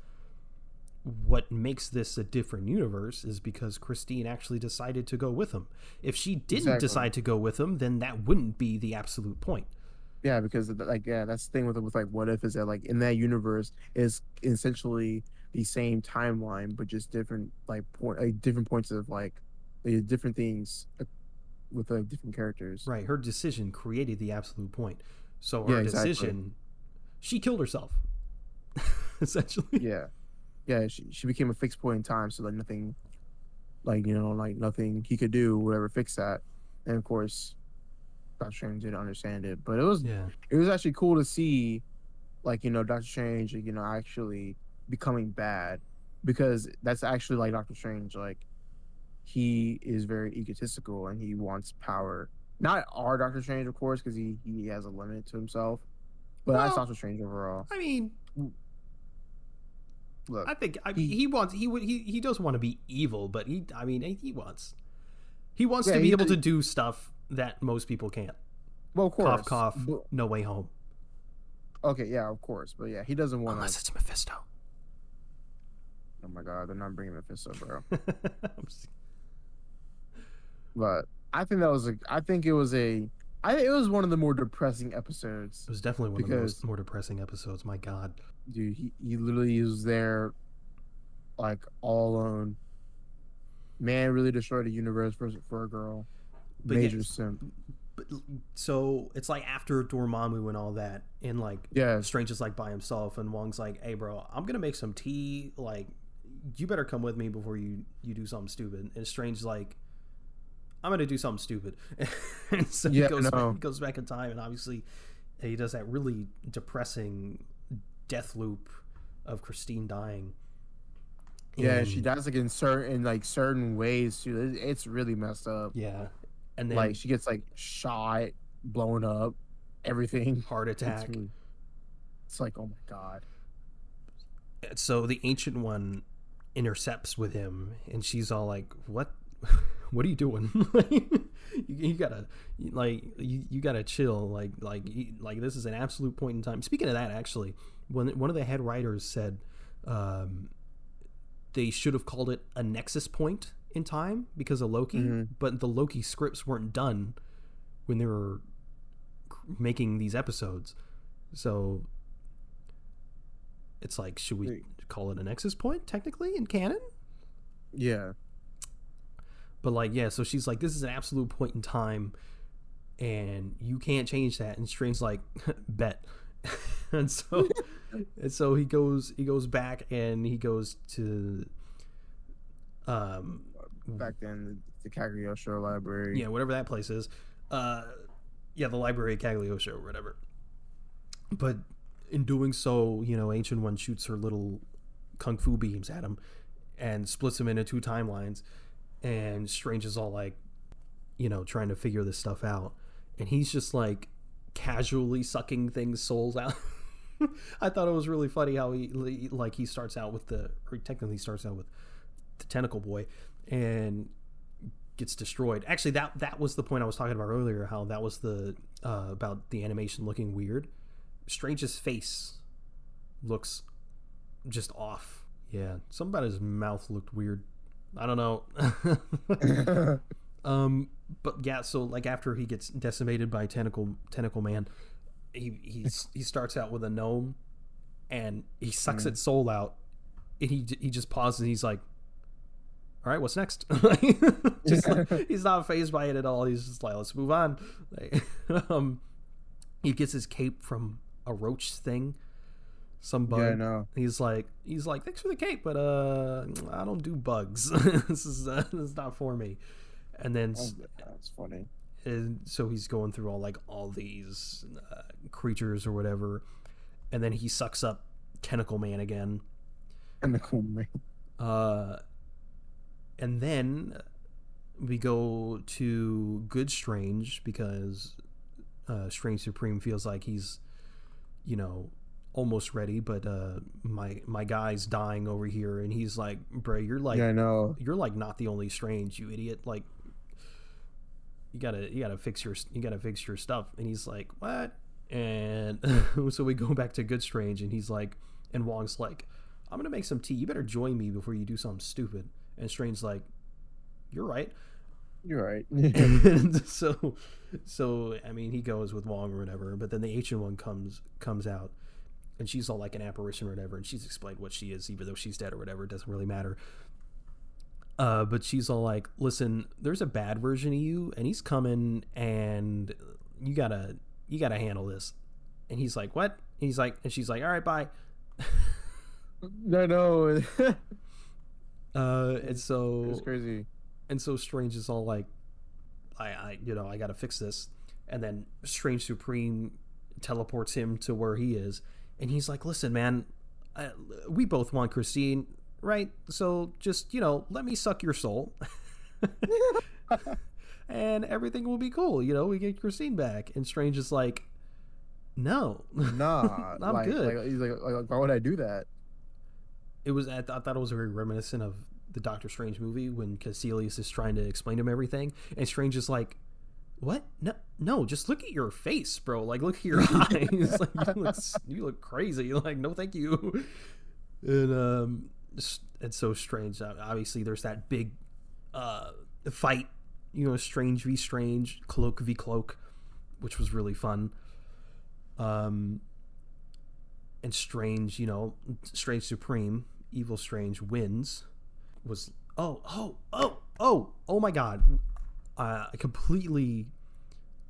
what makes this a different universe is because Christine actually decided to go with him. If she didn't decide to go with him, then that wouldn't be the absolute point. Yeah, because that's the thing with like what if is that like in that universe is essentially the same timeline but just different different points of different things with different characters. Right, her decision created the absolute point. So her Yeah, exactly. decision, she killed herself, essentially. Yeah, she became a fixed point in time, so that nothing, nothing he could do would ever fix that. And of course, Doctor Strange didn't understand it, but it was actually cool to see, Doctor Strange, actually becoming bad, because that's actually like Doctor Strange, like he is very egotistical and he wants power. Not our Doctor Strange, of course, because he has a limit to himself, but that's Doctor Strange overall. I mean, look, I think he does want to be evil, but he wants to be able to do stuff that most people can't. Well, of course. Cough, cough. No Way Home. Okay, yeah, of course, but yeah, he doesn't want unless it's Mephisto. Oh my god, they're not bringing Mephisto, bro. But I think it was one of the more depressing episodes. It was definitely one of the most more depressing episodes. My god, dude, he literally was there, like all alone. Man really destroyed the universe for a girl. But major simp. But, so it's like after Dormammu and all that, and like Strange is like by himself, and Wong's like, "Hey, bro, I'm gonna make some tea. Like, you better come with me before you do something stupid." And Strange's like, I'm gonna do something stupid. And so he goes back in time, and obviously he does that really depressing death loop of Christine dying. Yeah, and she dies like in certain ways too. It's really messed up. Yeah, and then she gets shot, blown up, everything. Heart attack. It's like, oh my god. So the Ancient One intercepts with him, and she's all like, "What? What are you doing? you gotta you gotta chill. Like this is an absolute point in time." Speaking of that, actually, when one of the head writers said they should have called it a nexus point in time because of Loki, but the Loki scripts weren't done when they were making these episodes, so it's like, should we call it a nexus point technically in canon? Yeah. But so she's like, this is an absolute point in time and you can't change that. And Strange's like, bet. And so And so he goes back and he goes to um Back then, the Cagliostro Library. yeah, whatever that place is. Uh yeah, the library at Cagliostro or whatever. But in doing so, Ancient One shoots her little kung fu beams at him and splits him into two timelines. And Strange is all like, trying to figure this stuff out. And he's just like casually sucking things souls out. I thought it was really funny how he starts out with or technically starts out with the tentacle boy and gets destroyed. Actually, that was the point I was talking about earlier, how that was the about the animation looking weird. Strange's face looks just off. Yeah, something about his mouth looked weird. I don't know. But yeah, so like after he gets decimated by tentacle man, he starts out with a gnome, and he sucks its soul out, and he just pauses and he's like, all right, what's next? Just he's not fazed by it at all. He's just like, let's move on. Like, he gets his cape from a roach thing, some bug. Yeah, I know. He's like, thanks for the cape, but I don't do bugs. This is not for me. And then That's funny. and so he's going through all these creatures or whatever, and then he sucks up Tentacle Man again. And the cool man. And then we go to Good Strange because Strange Supreme feels like he's, almost ready, but my guy's dying over here, and he's like, bro, you're like, Yeah, I know. you're like not the only Strange, you idiot. Like, you gotta fix your stuff. And he's like, what? And so we go back to Good Strange, and he's like, and Wong's like, I'm gonna make some tea. You better join me before you do something stupid. And Strange's like, you're right. You're right. And so I mean, he goes with Wong or whatever. But then the Ancient One comes out, and she's all like an apparition or whatever, and she's explained what she is, even though she's dead or whatever. It doesn't really matter. But she's all like, listen, there's a bad version of you, and he's coming, and you gotta handle this. And he's like, what? And she's like, all right, bye. I know. And so It's crazy. And so Strange is all like, I gotta fix this. And then Strange Supreme teleports him to where he is, and he's like, listen, man, we both want Christine, right? So just, let me suck your soul. And everything will be cool. We get Christine back. And Strange is like, no. Nah. I'm good. He's like, why would I do that? I thought it was very reminiscent of the Doctor Strange movie when Caecilius is trying to explain to him everything, and Strange is like, what? No, just look at your face, bro. Like, look at your eyes. Like, you look crazy. Like, no, thank you. And so Strange, obviously there's that big fight, Strange v Strange, Cloak v Cloak, which was really fun. And Strange, Strange Supreme, Evil Strange wins. Oh my god. I completely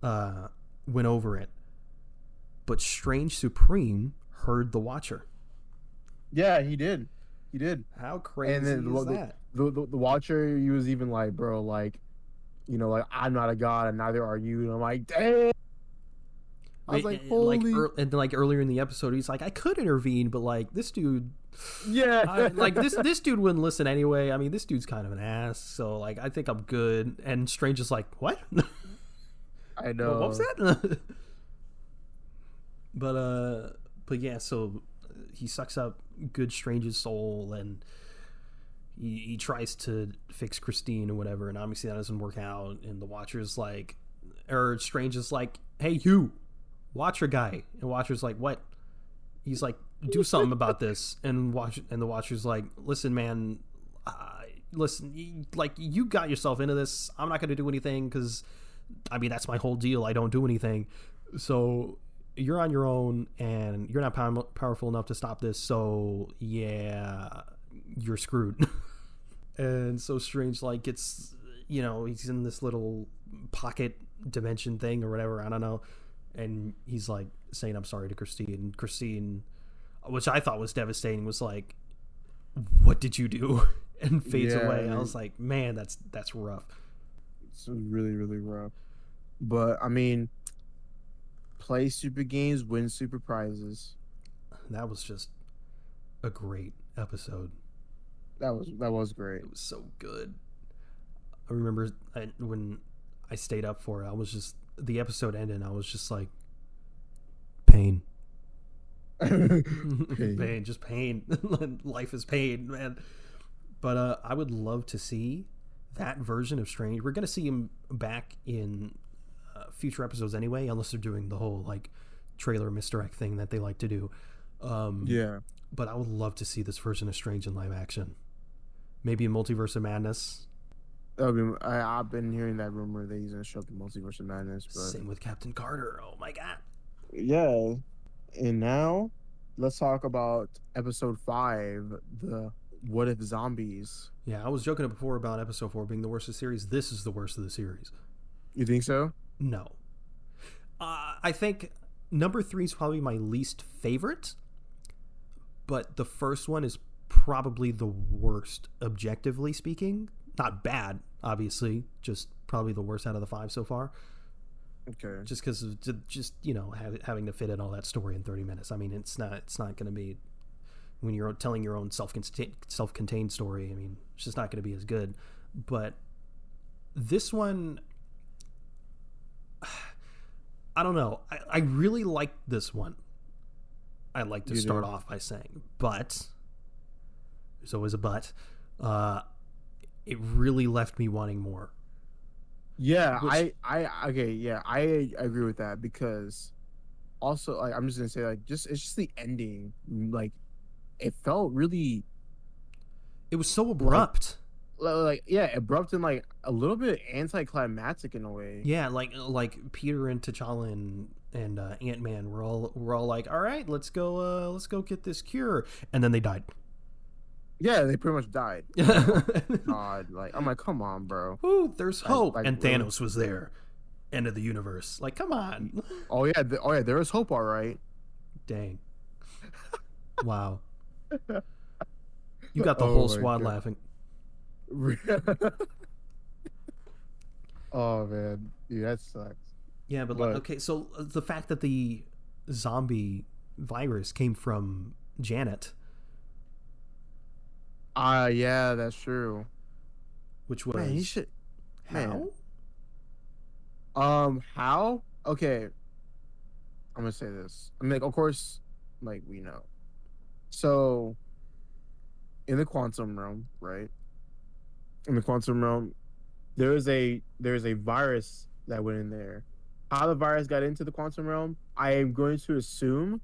went over it. But Strange Supreme heard the Watcher. Yeah, he did. How crazy and then is that? The Watcher, he was even like, bro, like, like, I'm not a god and neither are you. And I'm like, damn. I was like, holy. Like earlier in the episode, he's like, I could intervene, but like this dude, yeah, this dude wouldn't listen anyway. I mean, this dude's kind of an ass, so like I think I'm good. And Strange is like, what? I know. What was that? But yeah, so he sucks up Good Strange's soul, and he tries to fix Christine or whatever, and obviously that doesn't work out. And the Watcher's like, or Strange is like, hey, you. Watcher guy. And Watcher's like, what? He's like, do something about this. And the Watcher's like, listen, man, you got yourself into this. I'm not going to do anything because, I mean, that's my whole deal. I don't do anything. So you're on your own, and you're not powerful enough to stop this. So yeah, you're screwed. And so Strange like gets, he's in this little pocket dimension thing or whatever. I don't know. And he's like saying, I'm sorry to Christine. And Christine which I thought was devastating, was like, what did you do? And fades away. I was like, man, that's rough. It's really, really rough. But I mean, play super games, win super prizes. That was just a great episode. That was great. It was so good. I remember when I stayed up for it, I was just, the episode ended and I was just like, pain. Pain, just pain. Life is pain, man. But I would love to see that version of Strange. We're gonna see him back in future episodes anyway, unless they're doing the whole like trailer misdirect thing that they like to do. Yeah. But I would love to see this version of Strange in live action. Maybe in Multiverse of Madness. I've been hearing that rumor that he's gonna show up in Multiverse of Madness. But same with Captain Carter. Oh my god. Yeah. And now, let's talk about episode 5, the What If Zombies. Yeah, I was joking before about episode 4 being the worst of the series. This is the worst of the series. You think so? No. I think number 3 is probably my least favorite, but the first one is probably the worst, objectively speaking. Not bad, obviously, just probably the worst out of the 5 so far. Okay. Just because of just having to fit in all that story in 30 minutes. I mean, it's not going to be, when you're telling your own self-contained story. I mean, it's just not going to be as good. But this one, I don't know. I really like this one. I'd like to start off by saying, but there's always a but. It really left me wanting more. Yeah, I agree with that, because also, like, I'm just gonna say, like, it's just the ending, like, it felt really, it was so abrupt. Abrupt and like a little bit anticlimactic in a way. Yeah, like Peter and T'Challa and Ant-Man were all like, all right, let's go get this cure, and then they died. Yeah, they pretty much died. God, like, I'm like, come on, bro. Ooh, there's hope. Like, and Thanos was there. End of the universe. Like, come on. Oh yeah, there is hope, all right. Dang. Wow. You got the whole squad laughing. Oh man, dude, that sucks. Yeah, but like, okay, so the fact that the zombie virus came from Janet. Yeah, that's true. Which was, man, he should. How? How? Okay. I'm gonna say this. I mean, like, of course, like, we know. So, in the quantum realm, right? In the quantum realm, there is a virus that went in there. How the virus got into the quantum realm, I am going to assume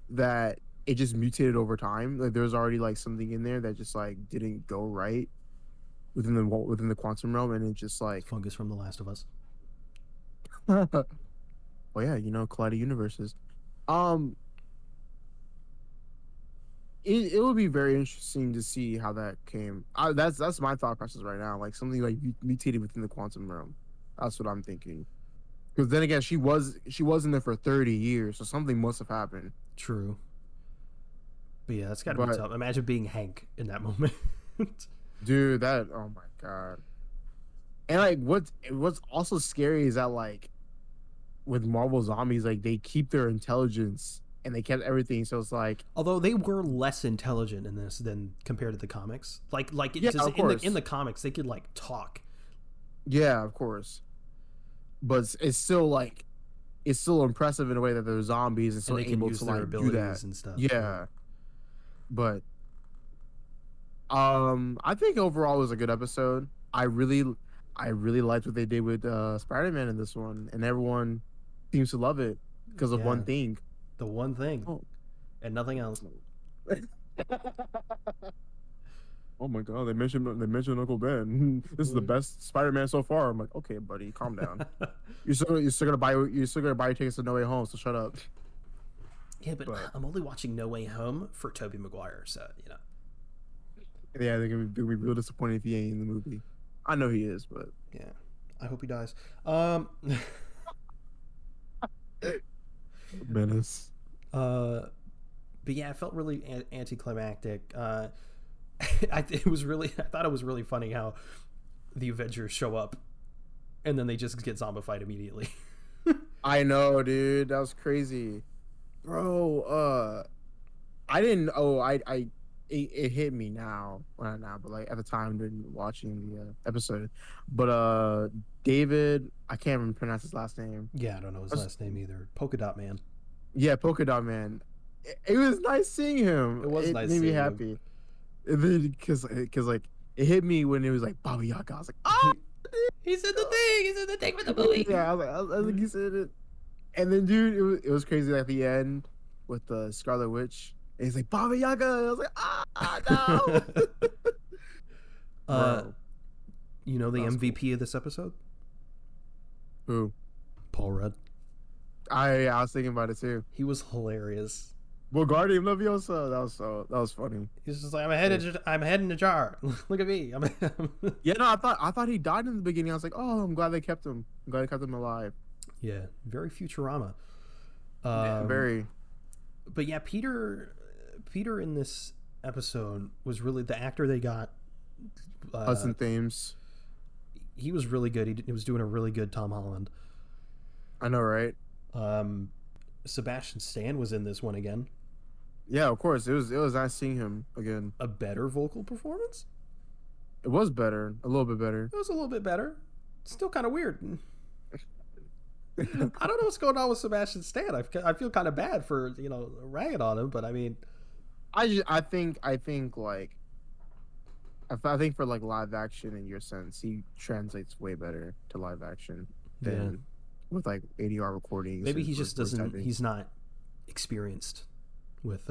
that it just mutated over time. Like, there's already like something in there that just like didn't go right within the quantum realm, and it just like fungus from The Last of Us. Oh yeah, colliding universes. It would be very interesting to see how that came. That's my thought process right now. Like, something like mutated within the quantum realm. That's what I'm thinking. Because then again, she was in there for 30 years, so something must have happened. True. But yeah, that's got to be tough. Imagine being Hank in that moment. Dude, oh my god. And like, what's also scary is that, like, with Marvel Zombies, like, they keep their intelligence and they kept everything, so it's like, although they were less intelligent in this than compared to the comics. Like in the comics, they could like talk. Yeah, of course. But it's still like, it's still impressive in a way that they're zombies and still able to like do that and stuff. Yeah. But I think overall it was a good episode. I really liked what they did with Spider-Man in this one, and everyone seems to love it because of one thing. The one thing. Oh. And nothing else. Oh my god, they mentioned Uncle Ben. This is the best Spider-Man so far. I'm like, okay, buddy, calm down. You're still gonna buy tickets to No Way Home, so shut up. Yeah, but I'm only watching No Way Home for Tobey Maguire, so Yeah, they're gonna be real disappointed if he ain't in the movie. I know he is, but yeah, I hope he dies. Menace. But but yeah, it felt really anticlimactic. I thought it was really funny how the Avengers show up and then they just get zombified immediately. I know, dude. That was crazy, bro. I didn't. Oh, it hit me now. Well, not now, but like at the time during watching the episode. But David, I can't even pronounce his last name. Yeah, I don't know his last name either. Polka Dot Man. Yeah, Polka Dot Man. It was nice seeing him. It was nice made me seeing him. happy. And then, because like it hit me when it was like Baba Yaga. I was like, oh, He said the thing. He said the thing for the movie. yeah. I was like, he said it. And then, dude, it was crazy at the end with the Scarlet Witch. And he's like, Baba Yaga. I was like, no. Bro, You know the that was MVP of this episode? who? Paul Rudd. I was thinking about it too. He was hilarious. Guardian Leviosa. That was funny. He's just like, I'm head in a jar. Look at me. Yeah, no, I thought he died in the beginning. I was like, oh, I'm glad they kept him. I'm glad they kept him alive. Yeah, very Futurama. Yeah, very. But yeah, Peter in this episode was really the actor they got. Hudson Thames. He was really good. He was doing a really good Tom Holland. I know, right? Sebastian Stan was in this one again. Yeah, of course. It was nice seeing him again. A better vocal performance? It was better, a little bit better. It was a little bit better. Still kind of weird. I don't know what's going on with Sebastian Stan. I feel kind of bad for ragging on him, but I mean, I think like I think for like live action in your sense, he translates way better to live action than with like ADR recordings. Maybe he just doesn't. Typing. He's not experienced with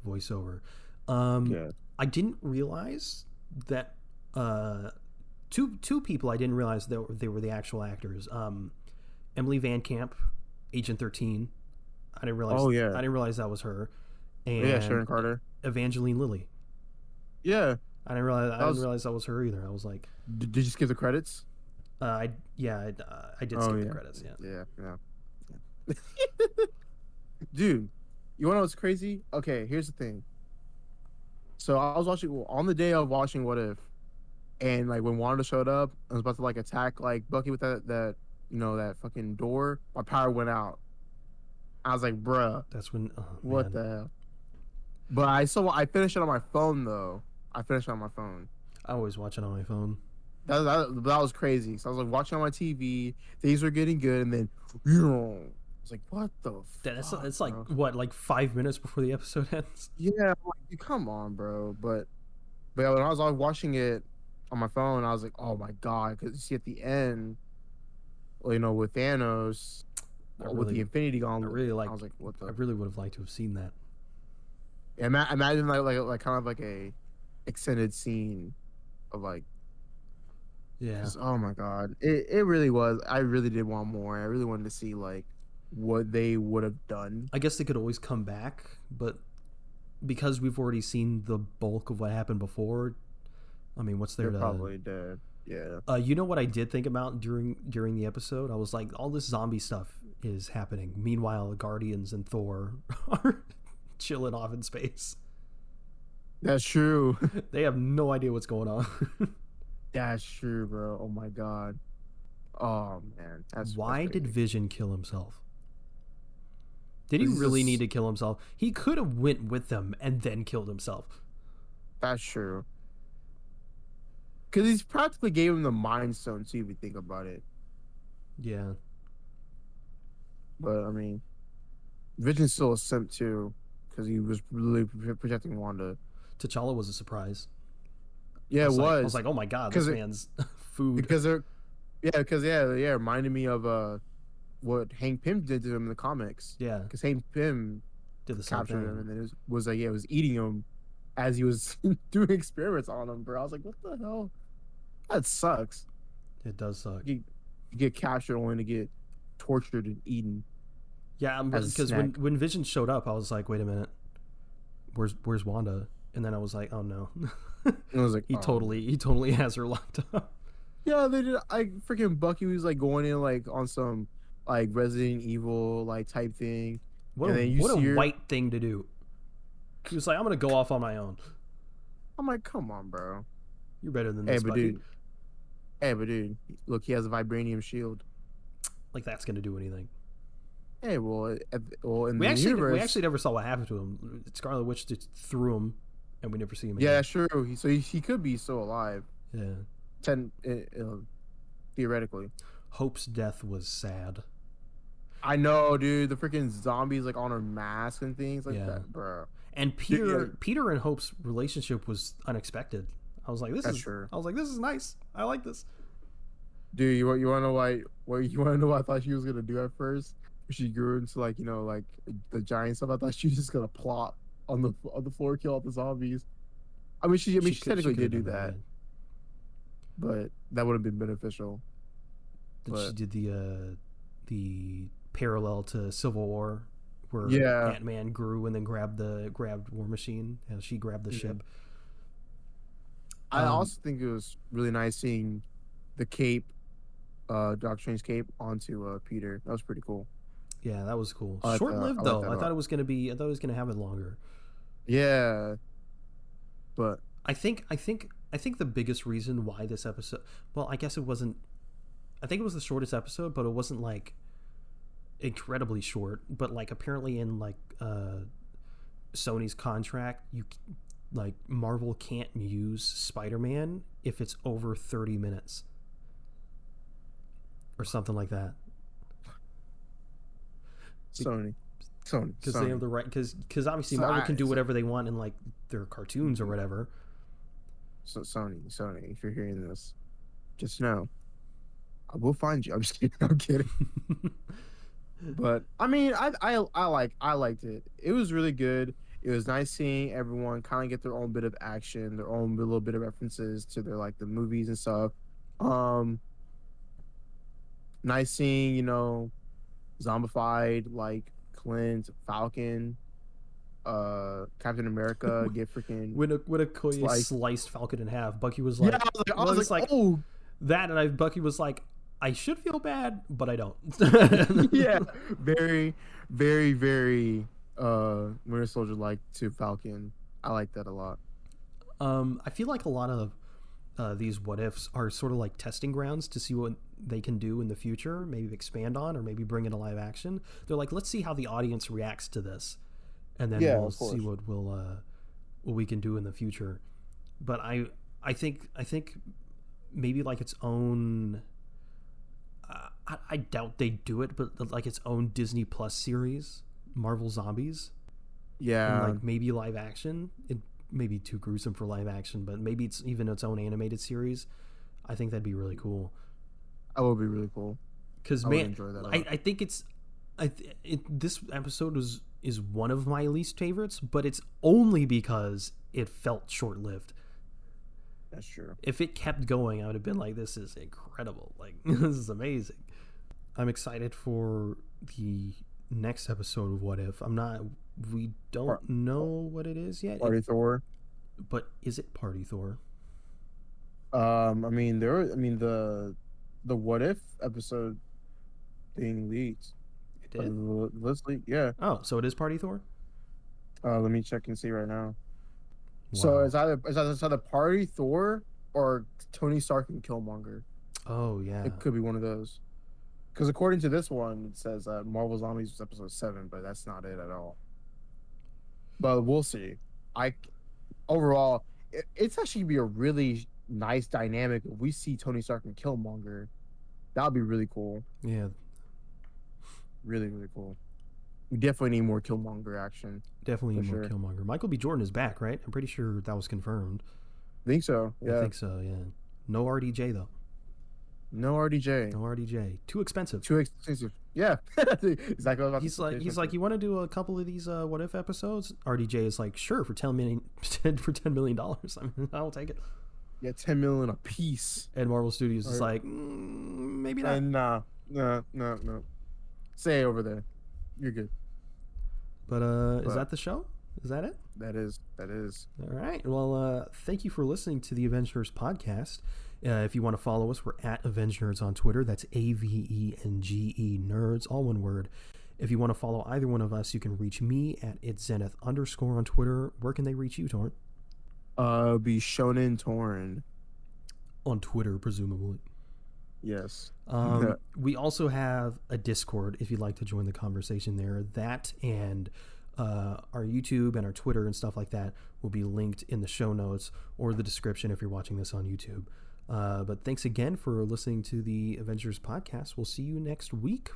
voiceover. I didn't realize that two people I didn't realize that they were the actual actors. Emily Van Camp, Agent 13. I didn't realize. Oh yeah. I didn't realize that was her. And yeah, Sharon Carter. Evangeline Lilly. Yeah. I didn't realize that was her either. I was like, did you skip the credits? I did skip the credits. Yeah. Dude, you wanna know what's crazy? Okay, here's the thing. So I was watching on the day of watching What If, and like when Wanda showed up, I was about to like attack like Bucky with that that fucking door. My power went out. I was like, bruh. That's when. What the hell? But I finished it on my phone though. I finished it on my phone. I always watch it on my phone. That was crazy. So I was like watching on my TV. Things were getting good, and then I was like, "What the fuck?" It's like what, like 5 minutes before the episode ends. Yeah, like, come on, bro. But yeah, when I was watching it on my phone, I was like, "Oh my god!" Because you see at the end, with Thanos, with the Infinity Gauntlet, I was like, "What the?" I really would have liked to have seen that. Yeah, imagine like kind of like a extended scene of like. Yeah. Oh my god, it really was. I really did want more. I really wanted to see like what they would have done. I guess they could always come back, but because we've already seen the bulk of what happened before, I mean, what's there? They're probably dead. Yeah. You know what I did think about during the episode? I was like, all this zombie stuff is happening. Meanwhile, the Guardians and Thor are chilling off in space. That's true. They have no idea what's going on. That's true, bro. Oh my god. Oh man. Why did Vision kill himself? Did he really need to kill himself? He could have went with them and then killed himself. That's true. Because he's practically gave him the Mind Stone too, if you think about it. Yeah. But I mean, Vision's still a simp too, because he was really protecting Wanda. T'Challa was a surprise. Yeah, it was. I was like, oh my god, this man's food. Because it reminded me of what Hank Pym did to him in the comics. Yeah. Because Hank Pym did the same captured thing. him, and then it was eating him as he was doing experiments on him, bro. I was like, what the hell? That sucks. It does suck. You get captured only to get tortured and eaten. Yeah, because when Vision showed up, I was like, wait a minute, where's Wanda? And then I was like, oh no. I was like, he totally has her locked up. Yeah, they did. Freaking Bucky was like going in like on some like Resident Evil like type thing. What a white thing to do. He was like, I'm gonna go off on my own. I'm like, come on, bro. You're better than Hey, this, but Bucky. dude. Hey, but dude. Look, he has a vibranium shield. Like that's gonna do anything. Hey, well, in We the actually universe, never saw what happened to him. Scarlet Witch just threw him, and we never see him yeah, again. that's true. He could be still alive. Yeah. Theoretically. Hope's death was sad. I know, dude. The freaking zombies like on her mask and things like that, bro. And Peter and Hope's relationship was unexpected. I was like, this is nice. I like this. Dude, you want to know why? You want to know what I thought she was gonna do at first? She grew into like like the giant stuff. I thought she was just gonna plop on the floor, kill all the zombies. I mean, she technically did do that, but that would have been beneficial. She did the parallel to Civil War, where Ant-Man grew and then grabbed War Machine, and she grabbed the ship. I also think it was really nice seeing the cape, Doctor Strange's cape, onto Peter. That was pretty cool. Yeah, that was cool. Short-lived though. I thought it was gonna have it longer. Yeah, but I think the biggest reason why this episode, well, I guess it wasn't. I think it was the shortest episode, but it wasn't like incredibly short. But like apparently in like Sony's contract, Marvel can't use Spider-Man if it's over 30 minutes or something like that. Sony, because they have the right. Because obviously Marvel can do whatever they want in like their cartoons or whatever. So Sony, if you're hearing this, just know I will find you. I'm just kidding. I'm kidding. But I mean, I liked it. It was really good. It was nice seeing everyone kind of get their own bit of action, their own little bit of references to their the movies and stuff. Nice seeing zombified Clint, Falcon, Captain America get freaking when Okoye sliced Falcon in half. Bucky was like, yeah, I was like, oh, that, and Bucky was like, I should feel bad, but I don't. Yeah, very, very, very Winter Soldier like to Falcon. I like that a lot. I feel like a lot of these what ifs are sort of like testing grounds to see what they can do in the future, maybe expand on, or maybe bring it to live action. They're like, let's see how the audience reacts to this, and then we'll see what we can do in the future. But I think maybe like its own. I doubt they do it, but like its own Disney Plus series, Marvel Zombies. Yeah, and like maybe live action. It may be too gruesome for live action, but maybe it's even its own animated series. I think that'd be really cool. That would be really cool. Because man, I think this episode is one of my least favorites, but it's only because it felt short lived. That's true. If it kept going, I would have been like, this is incredible. Like, this is amazing. I'm excited for the next episode of What If. We don't know what it is yet. Party Thor. But is it Party Thor? I mean, the What If episode being leaked. It did? Let's leak, yeah. Oh, so it is Party Thor? Let me check and see right now. Wow. So it's either Party Thor or Tony Stark and Killmonger. Oh yeah, it could be one of those. Because according to this one, it says Marvel Zombies was episode 7, but that's not it at all. But we'll see. Overall, it's actually be a really nice dynamic if we see Tony Stark and Killmonger. That would be really cool. Yeah, really, really cool. We definitely need more Killmonger action. Definitely need more Killmonger. Michael B. Jordan is back, right? I'm pretty sure that was confirmed. I think so. Yeah. I think so. Yeah. No RDJ though. No RDJ. No RDJ. Too expensive. Too expensive. Yeah. Exactly. What he's like, you want to do a couple of these What If episodes? RDJ is like, sure, for $10 million. $10 million. I mean, I'll take it. Yeah, $10 million a piece. And Marvel Studios is like, maybe not. No. Stay over there. You're good. But is that the show? Is that it? That is. All right. Well, thank you for listening to the Avengenerds podcast. If you want to follow us, we're at Avengenerds on Twitter. That's AVENGE Nerds, all one word. If you want to follow either one of us, you can reach me at itszenith_ on Twitter. Where can they reach you, Torrent? Be Shonen Torn. On Twitter, presumably. Yes. We also have a Discord if you'd like to join the conversation there. That and our YouTube and our Twitter and stuff like that will be linked in the show notes or the description if you're watching this on YouTube. But thanks again for listening to the Avengers podcast. We'll see you next week.